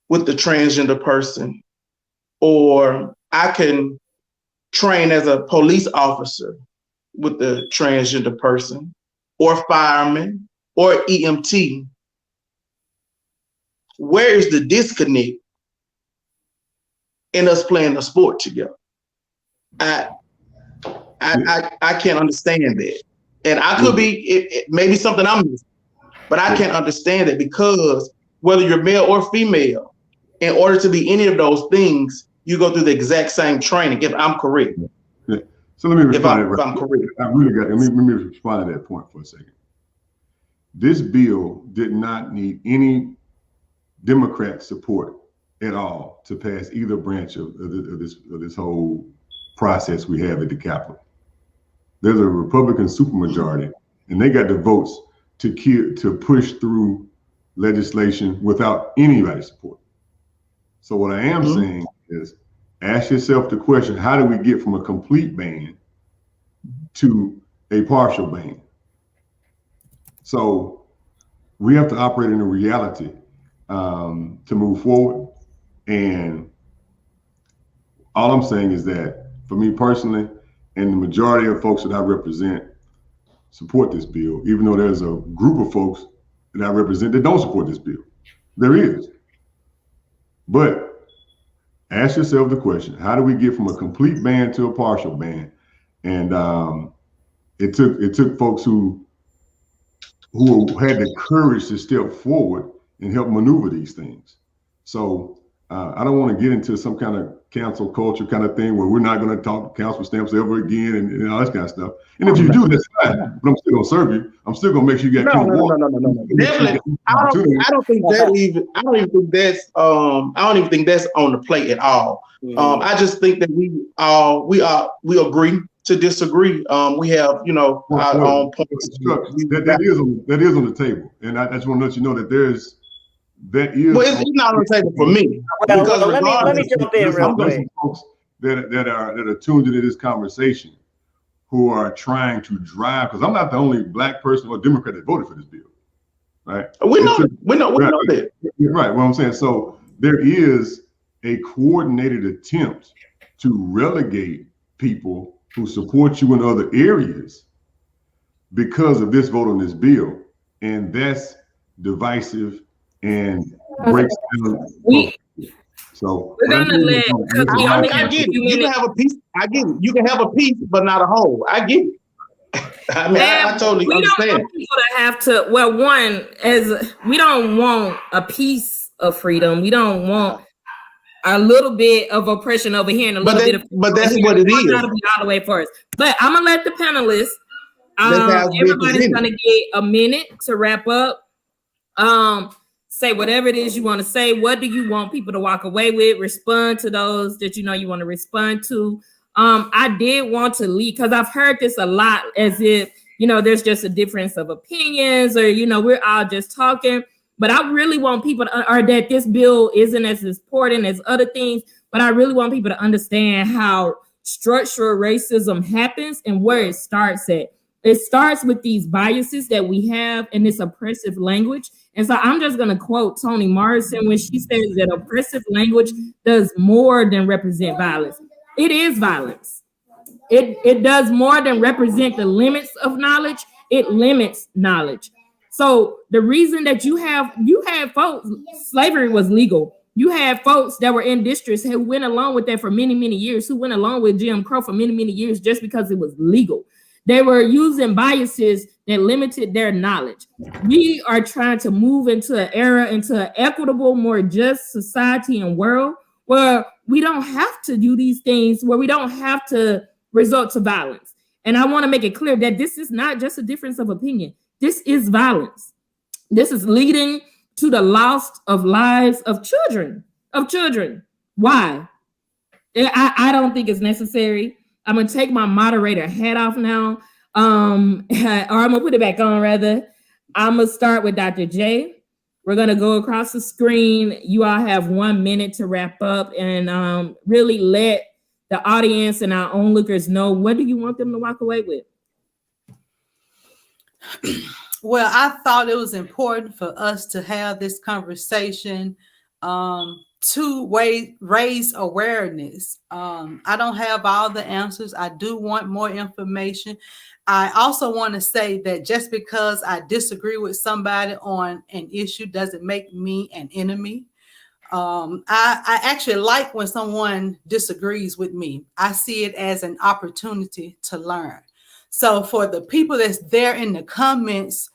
with the transgender person, or I can train as a police officer with the transgender person, or fireman, or EMT, where is the disconnect in us playing the sport together? I can't understand that. And I could be, it maybe something I'm missing, but I can't understand it, because whether you're male or female, in order to be any of those things, you go through the exact same training, if I'm correct. Yeah. So let me respond. If I'm correct. I really got, let me respond to that point for a second. This bill did not need any Democrat support at all to pass either branch of this whole process we have at the Capitol. There's a Republican supermajority, and they got the votes to push through legislation without anybody's support. So what I am saying is, ask yourself the question: how do we get from a complete ban to a partial ban? So we have to operate in a reality to move forward. And all I'm saying is that, for me personally, and the majority of folks that I represent support this bill, even though there's a group of folks that I represent that don't support this bill. There is. But ask yourself the question: how do we get from a complete ban to a partial ban? And it took folks who had the courage to step forward and help maneuver these things. So I don't want to get into some kind of cancel culture kind of thing where we're not going to talk to Councilman Stamps ever again and all that kind of stuff. And if you do, that's fine. But I'm still going to serve you. I'm still going to make sure you got clean water. No. Definitely. I don't think that's on the plate at all. I just think that we agree to disagree. We have, you know, our own points. That is on the table, and I just want to let you know that that is. Well, it's not on the table for me. Well, let me jump in real quick. Folks that are tuned into this conversation, who are trying to drive, because I'm not the only Black person or Democrat that voted for this bill, right? We know that. Right. What I'm saying. So there is a coordinated attempt to relegate people who support you in other areas because of this vote on this bill, and that's divisive and breaks down. So we're gonna let. I get it. You can have a piece. I get it. You can have a piece, but not a whole. I get it. I mean, I totally understand. Don't want people to have to. Well, one, as we don't want a piece of freedom. We don't want a little bit of oppression over here and a little bit of. But that's what it is. Gotta be all the way first. But I'm gonna let the panelists. Everybody's gonna get a minute to wrap up. Say whatever it is you want to say. What do you want people to walk away with? Respond to those that you know you want to respond to. I did want to lead, because I've heard this a lot, as if, you know, there's just a difference of opinions, or, you know, we're all just talking. But I really want people to, or that this bill isn't as important as other things, but I really want people to understand how structural racism happens and where it starts at. It starts with these biases that we have in this oppressive language. And so I'm just going to quote Toni Morrison when she says that oppressive language does more than represent violence. It is violence. It does more than represent the limits of knowledge. It limits knowledge. So the reason that you had folks, slavery was legal. You had folks that were in districts who went along with that for many, many years, who went along with Jim Crow for many, many years just because it was legal. They were using biases that limited their knowledge. We are trying to move into an era, into an equitable, more just society and world where we don't have to do these things, where we don't have to resort to violence. And I want to make it clear that this is not just a difference of opinion. This is violence. This is leading to the loss of lives of children, Why? I don't think it's necessary. I'm going to take my moderator hat off now, or I'm going to put it back on, rather. I'm going to start with Dr. J. We're going to go across the screen. You all have 1 minute to wrap up and really let the audience and our onlookers know, what do you want them to walk away with? Well, I thought it was important for us to have this conversation to raise awareness. I don't have all the answers. I do want more information. I also want to say that just because I disagree with somebody on an issue doesn't make me an enemy. I actually like when someone disagrees with me. I see it as an opportunity to learn. So for the people that's there in the comments,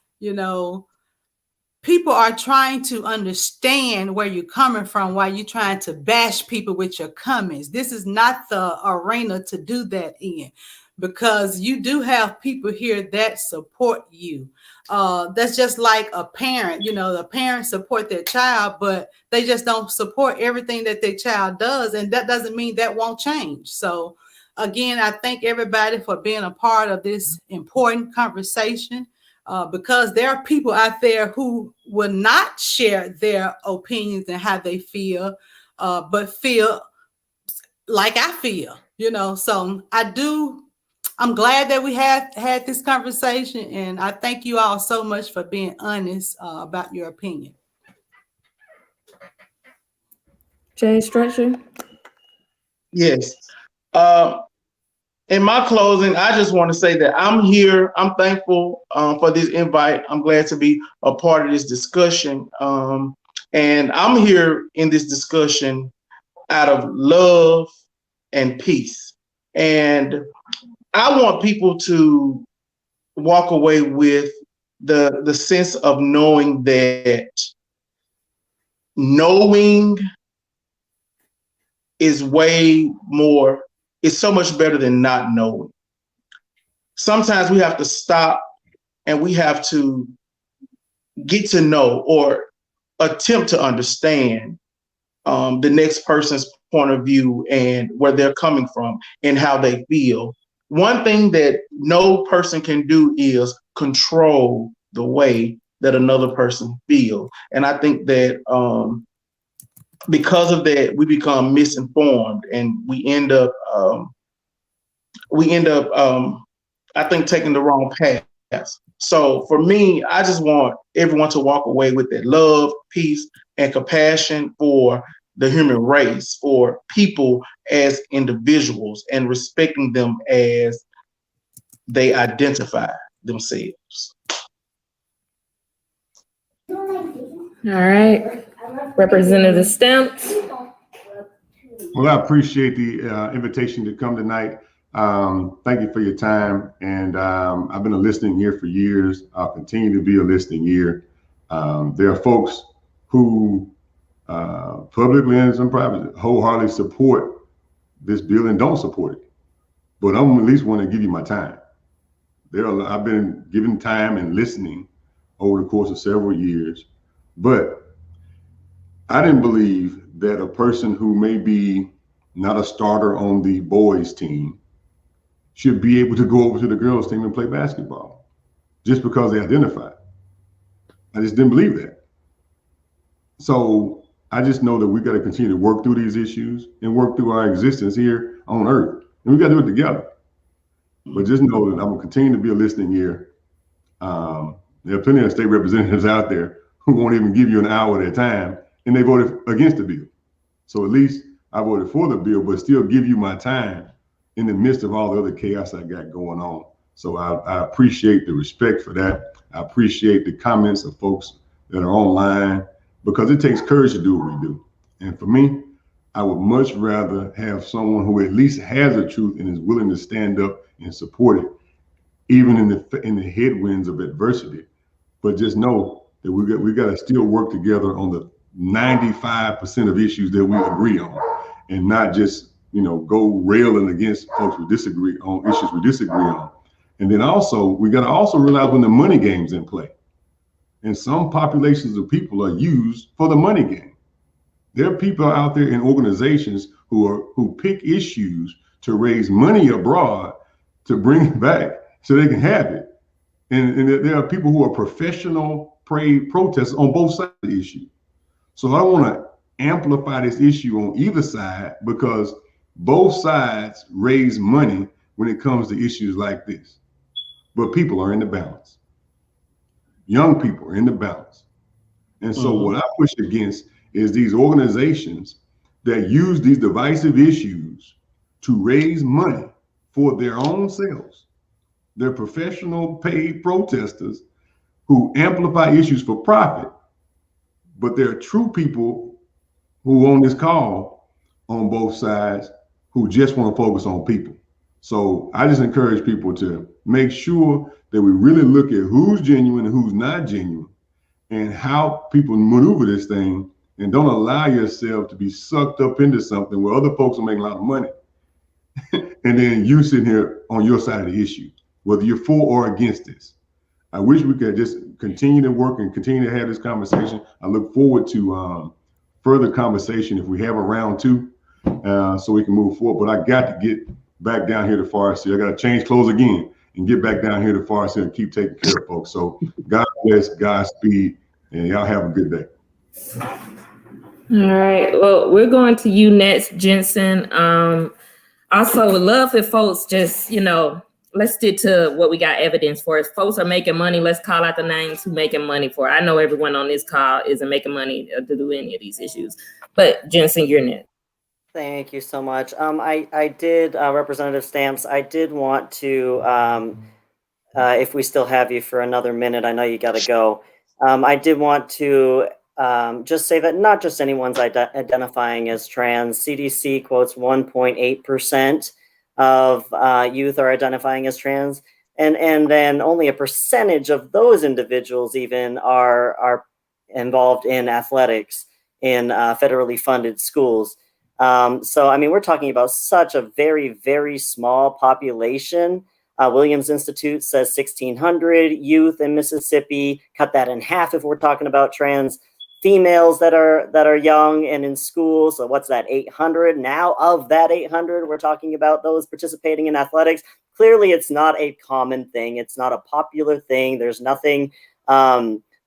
people are trying to understand where you're coming from while you're trying to bash people with your comments. This is not the arena to do that in, because you do have people here that support you. That's just like a parent. The parents support their child, but they just don't support everything that their child does. And that doesn't mean that won't change. So again, I thank everybody for being a part of this important conversation, because there are people out there who will not share their opinions and how they feel, but feel like I feel, So I'm glad that we had this conversation, and I thank you all so much for being honest about your opinion. Jay Structure? Yes. In my closing, I just want to say that I'm here. I'm thankful for this invite. I'm glad to be a part of this discussion. And I'm here in this discussion out of love and peace. And I want people to walk away with the sense of knowing that knowing is way more, it's so much better than not knowing. Sometimes we have to stop and we have to get to know or attempt to understand the next person's point of view and where they're coming from and how they feel. One thing that no person can do is control the way that another person feels. And I think that because of that, we become misinformed and we end up, I think, taking the wrong path. So for me, I just want everyone to walk away with that love, peace, and compassion for the human race, for people as individuals, and respecting them as they identify themselves. All right. Representative Stamps. Well, I appreciate the invitation to come tonight. Thank you for your time. And I've been a listening ear for years. I'll continue to be a listening ear. There are folks who publicly and some privately wholeheartedly support this bill and don't support it. But I'm at least want to give you my time. I've been given time and listening over the course of several years, but I didn't believe that a person who may be not a starter on the boys team should be able to go over to the girls team and play basketball just because they identify. I just didn't believe that. So I just know that we got to continue to work through these issues and work through our existence here on Earth. And we got to do it together. But just know that I'm going to continue to be a listening ear. There are plenty of state representatives out there who won't even give you an hour of their time, and they voted against the bill. So at least I voted for the bill, but still give you my time in the midst of all the other chaos I got going on. So I appreciate the respect for that. I appreciate the comments of folks that are online, because it takes courage to do what we do. And for me, I would much rather have someone who at least has the truth and is willing to stand up and support it, even in the headwinds of adversity. But just know that we got to still work together on the 95% of issues that we agree on, and not just go railing against folks we disagree on issues we disagree on. And then also we got to also realize when the money game's in play, and some populations of people are used for the money game. There are people out there in organizations who pick issues to raise money abroad to bring it back so they can have it. And there are people who are professional protesters on both sides of the issue. So I want to amplify this issue on either side, because both sides raise money when it comes to issues like this. But people are in the balance. Young people are in the balance. And so what I push against is these organizations that use these divisive issues to raise money for their own selves. They're professional paid protesters who amplify issues for profit, but there are true people who on this call on both sides who just want to focus on people. So I just encourage people to make sure that we really look at who's genuine and who's not genuine, and how people maneuver this thing, and don't allow yourself to be sucked up into something where other folks are making a lot of money and then you sitting here on your side of the issue, whether you're for or against this. I wish we could just continue to work and continue to have this conversation. I look forward to further conversation if we have a round two, so we can move forward. But I got to get back down here to Forest Hill. I got to change clothes again and get back down here to Forest Hill and keep taking care of folks. So God bless, Godspeed, and y'all have a good day. All right. Well, we're going to you next, Jensen. Also, would love if folks just, let's stick to what we got evidence for. If folks are making money, let's call out the names who making money for it. I know everyone on this call isn't making money to do any of these issues, but Jensen, you're next. Thank you so much. I did, Representative Stamps, I did want to, if we still have you for another minute, I know you got to go. I did want to just say that not just anyone's identifying as trans. CDC quotes 1.8% of youth are identifying as trans, and then only a percentage of those individuals even are involved in athletics in federally funded schools. So, I mean, we're talking about such a very, very small population. Williams Institute says 1,600 youth in Mississippi. Cut that in half if we're talking about trans females that are young and in school. So what's that, 800? Now of that 800, we're talking about those participating in athletics. Clearly, it's not a common thing. It's not a popular thing. There's nothing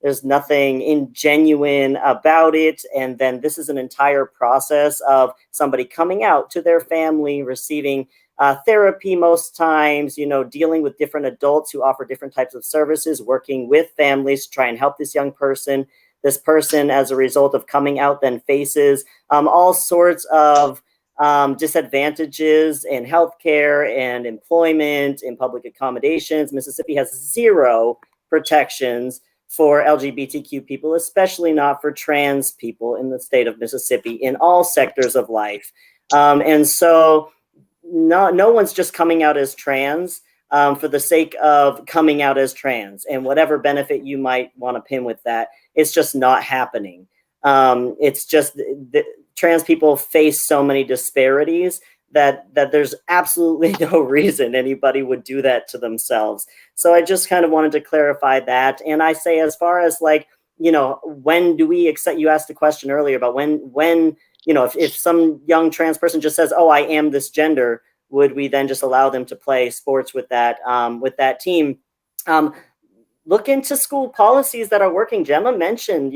ingenuine about it. And then this is an entire process of somebody coming out to their family, receiving therapy most times, dealing with different adults who offer different types of services, working with families to try and help this young person. This person, as a result of coming out, then faces all sorts of disadvantages in healthcare and employment and public accommodations. Mississippi has zero protections for LGBTQ people, especially not for trans people in the state of Mississippi in all sectors of life. And so no one's just coming out as trans for the sake of coming out as trans, and whatever benefit you might want to pin with that, it's just not happening. It's just trans people face so many disparities that there's absolutely no reason anybody would do that to themselves. So I just kind of wanted to clarify that. And I say, as far as when do we accept, you asked a question earlier about when if some young trans person just says, oh, I am this gender, would we then just allow them to play sports with that team? Look into school policies that are working. Gemma mentioned,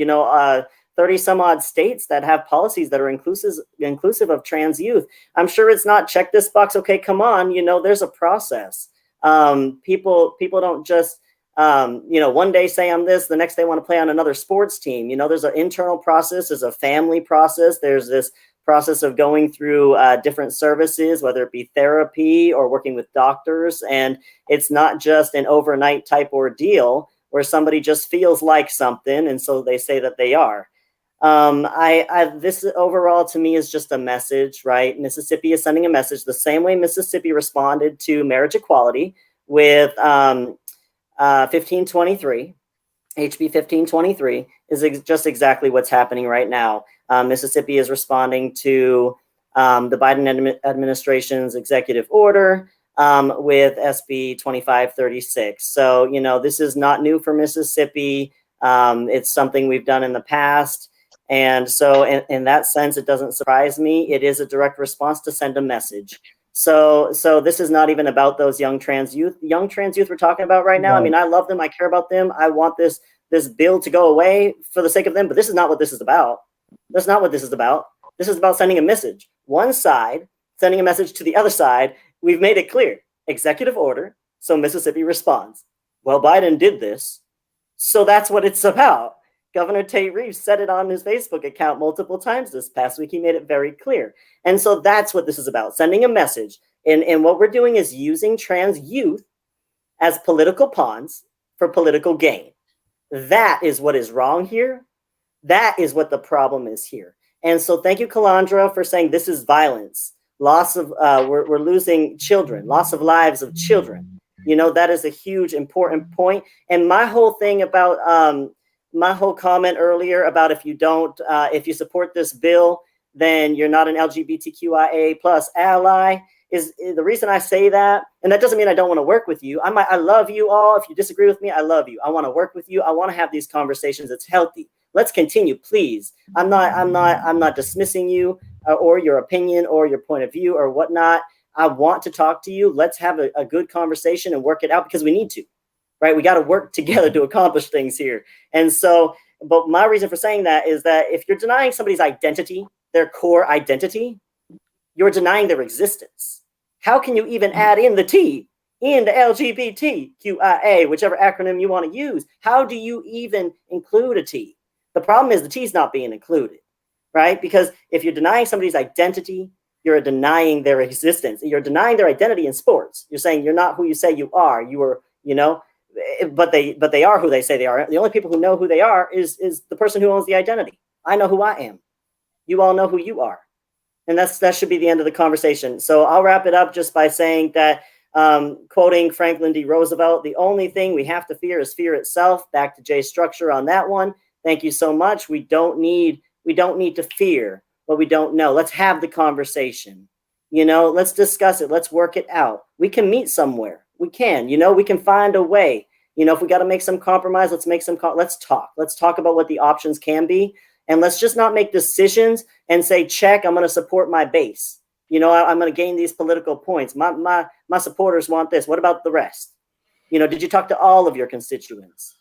30 some odd states that have policies that are inclusive of trans youth. I'm sure it's not check this box. Okay, come on. There's a process. People don't just, one day say I'm this, the next day want to play on another sports team. There's an internal process, there's a family process, there's this process of going through different services, whether it be therapy or working with doctors. And it's not just an overnight type ordeal where somebody just feels like something, and so they say that they are. This overall to me is just a message, right? Mississippi is sending a message the same way Mississippi responded to marriage equality with 1523. HB 1523 is just exactly what's happening right now. Mississippi is responding to the Biden administration's executive order with SB 2536. So, you know, this is not new for Mississippi. It's something we've done in the past. And so in that sense, it doesn't surprise me. It is a direct response to send a message. So this is not even about those young trans youth we're talking about right now. I mean, I love them. I care about them. I want this bill to go away for the sake of them. But this is not what this is about. That's not what this is about. This is about sending a message. One side sending a message to the other side. We've made it clear. Executive order. So Mississippi responds. Well, Biden did this. So that's what it's about. Governor Tate Reeves said it on his Facebook account multiple times this past week. He made it very clear. And so that's what this is about, sending a message. And what we're doing is using trans youth as political pawns for political gain. That is what is wrong here. That is what the problem is here. And so thank you, Calandra, for saying this is violence. Loss of, we're losing children, loss of lives of children. You know, that is a huge, important point. And my whole thing about, my whole comment earlier about if you support this bill, then you're not an LGBTQIA plus ally is the reason I say that. And that doesn't mean I don't want to work with you. I love you all. If you disagree with me, I love you. I want to work with you. I want to have these conversations. It's healthy. Let's continue, please. I'm not dismissing you or your opinion or your point of view or whatnot. I want to talk to you. Let's have a good conversation and work it out because we need to. Right? We got to work together to accomplish things here. And so, but my reason for saying that is that if you're denying somebody's identity, their core identity, you're denying their existence. How can you even add in the T in the LGBTQIA, whichever acronym you want to use? How do you even include a T? The problem is the T is not being included, right? Because if you're denying somebody's identity, you're denying their existence. You're denying their identity in sports. You're saying you're not who you say you are. You are, you know, but they are who they say they are. The only people who know who they are is the person who owns the identity. I know who I am. You all know who you are. And that should be the end of the conversation. So I'll wrap it up just by saying that, quoting Franklin D. Roosevelt, the only thing we have to fear is fear itself. Back to Jay's structure on that one. Thank you so much. We don't need to fear what we don't know. Let's have the conversation. You know, let's discuss it. Let's work it out. We can meet somewhere. We can, you know, we can find a way. You know, if we got to make some compromise, let's talk. Let's talk about what the options can be. And let's just not make decisions and say, check, I'm going to support my base. You know, I'm going to gain these political points. My supporters want this. What about the rest? You know, did you talk to all of your constituents?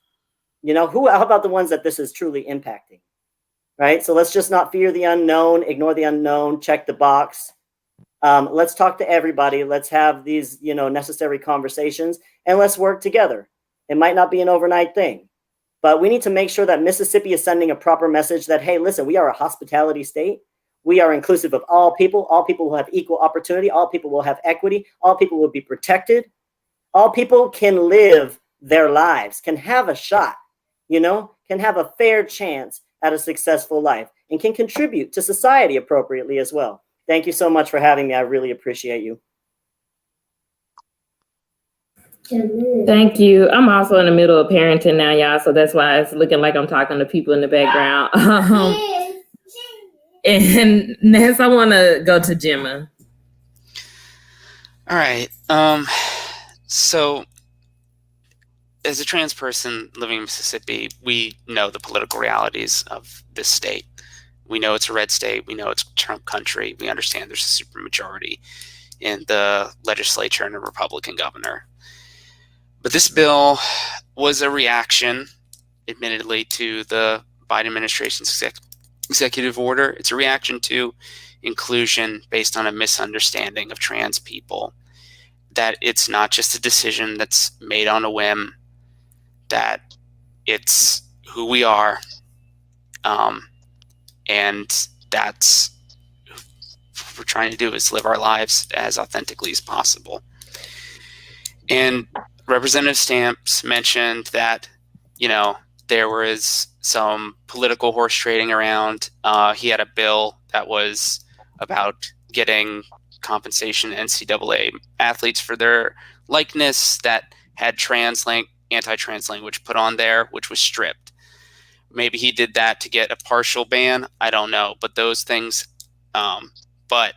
You know, how about the ones that this is truly impacting? Right? So let's just not fear the unknown, ignore the unknown, check the box. Let's talk to everybody. Let's have these, you know, necessary conversations and let's work together. It might not be an overnight thing, but we need to make sure that Mississippi is sending a proper message that, hey, listen, we are a hospitality state. We are inclusive of all people. All people will have equal opportunity. All people will have equity. All people will be protected. All people can live their lives, can have a shot, you know, can have a fair chance at a successful life and can contribute to society appropriately as well. Thank you so much for having me. I really appreciate you. Thank you. I'm also in the middle of parenting now, y'all. So that's why it's looking like I'm talking to people in the background. And next I want to go to Gemma. All right. So as a trans person living in Mississippi, we know the political realities of this state. We know it's a red state. We know it's Trump country. We understand there's a supermajority in the legislature and a Republican governor. But this bill was a reaction, admittedly, to the Biden administration's executive order. It's a reaction to inclusion based on a misunderstanding of trans people, that it's not just a decision that's made on a whim, that it's who we are, and that's we're trying to do is live our lives as authentically as possible. And Representative Stamps mentioned that, you know, there was some political horse trading around. He had a bill that was about getting compensation NCAA athletes for their likeness that had anti-trans language put on there, which was stripped. Maybe he did that to get a partial ban. I don't know. But those things, but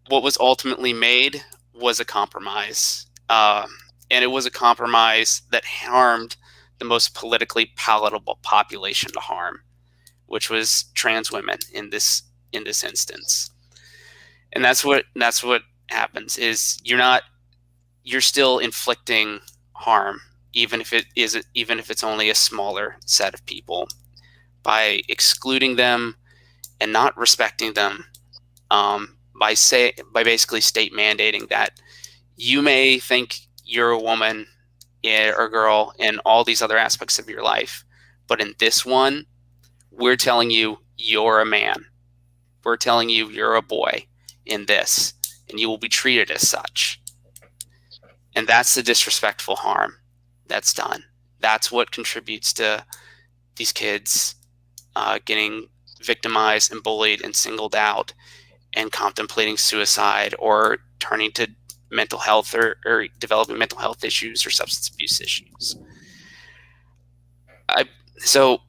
what was ultimately made was a compromise. And it was a compromise that harmed the most politically palatable population to harm, which was trans women in this instance. And that's what happens is you're still inflicting harm, even if it's only a smaller set of people, by excluding them and not respecting them, by basically state mandating that you may think you're a woman or girl in all these other aspects of your life, but in this one, we're telling you you're a man. We're telling you you're a boy in this, and you will be treated as such. And that's the disrespectful harm that's done. That's what contributes to these kids getting victimized and bullied and singled out and contemplating suicide or turning to mental health or developing mental health issues or substance abuse issues.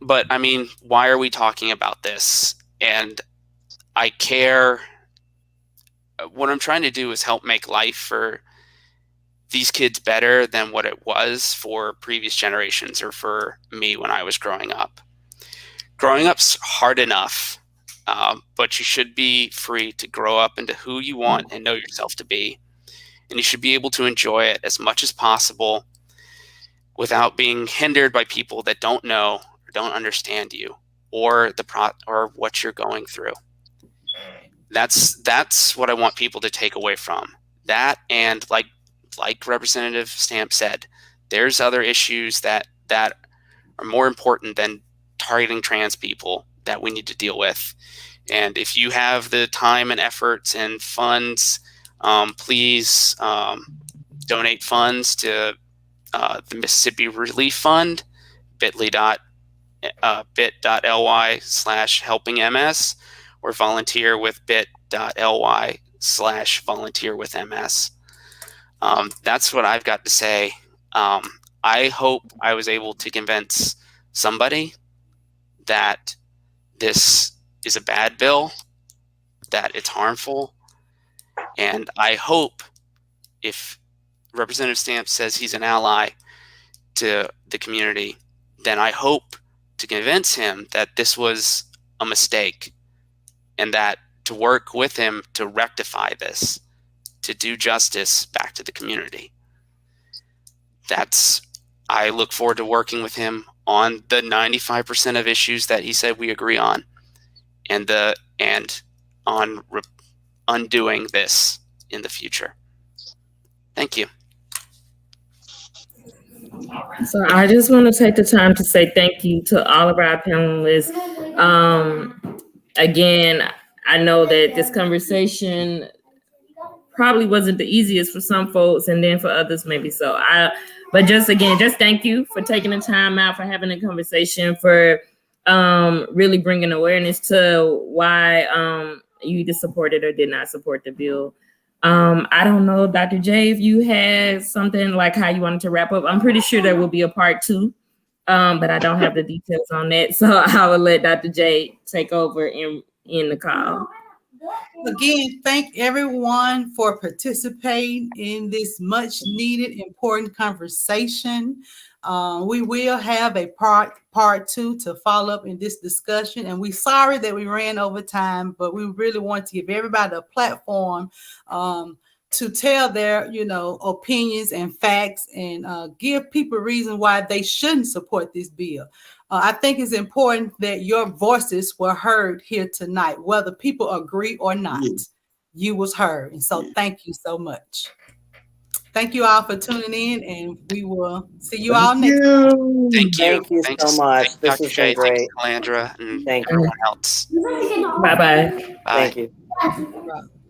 But I mean, why are we talking about this? And I care. What I'm trying to do is help make life for these kids better than what it was for previous generations or for me when I was growing up. Growing up's hard enough, but you should be free to grow up into who you want and know yourself to be. And you should be able to enjoy it as much as possible without being hindered by people that don't know or don't understand you or or what you're going through. That's what I want people to take away from that. And like Representative Stamp said, there's other issues that are more important than targeting trans people that we need to deal with. And if you have the time and efforts and funds, please donate funds to the Mississippi Relief Fund, bit.ly/helpingms, or volunteer with bit.ly/volunteerwithms. That's what I've got to say. I hope I was able to convince somebody that this is a bad bill, that it's harmful. And I hope if Representative Stamp says he's an ally to the community, then I hope to convince him that this was a mistake and that to work with him to rectify this, to do justice back to the community. I look forward to working with him on the 95% of issues that he said we agree on, and on undoing this in the future. Thank you. So I just want to take the time to say thank you to all of our panelists. Again, I know that this conversation probably wasn't the easiest for some folks, and then for others maybe so. But just thank you for taking the time out, for having a conversation, for really bringing awareness to why you either supported or did not support the bill. I don't know, Dr. J, if you had something like how you wanted to wrap up. I'm pretty sure there will be a part 2, but I don't have the details on that. So I will let Dr. J take over in the call. Again, thank everyone for participating in this much needed, important conversation. We will have a part 2 to follow up in this discussion. And we're sorry that we ran over time, but we really want to give everybody a platform to tell their, opinions and facts, and give people a reason why they shouldn't support this bill. I think it's important that your voices were heard here tonight, whether people agree or not. You was heard. And so thank you so much. Thank you all for tuning in, and we will see you all next time. Thank you so much. This has been great. Thanks, Calandra, and Thank you. everyone else. Bye-bye. Bye. Thank you. Right.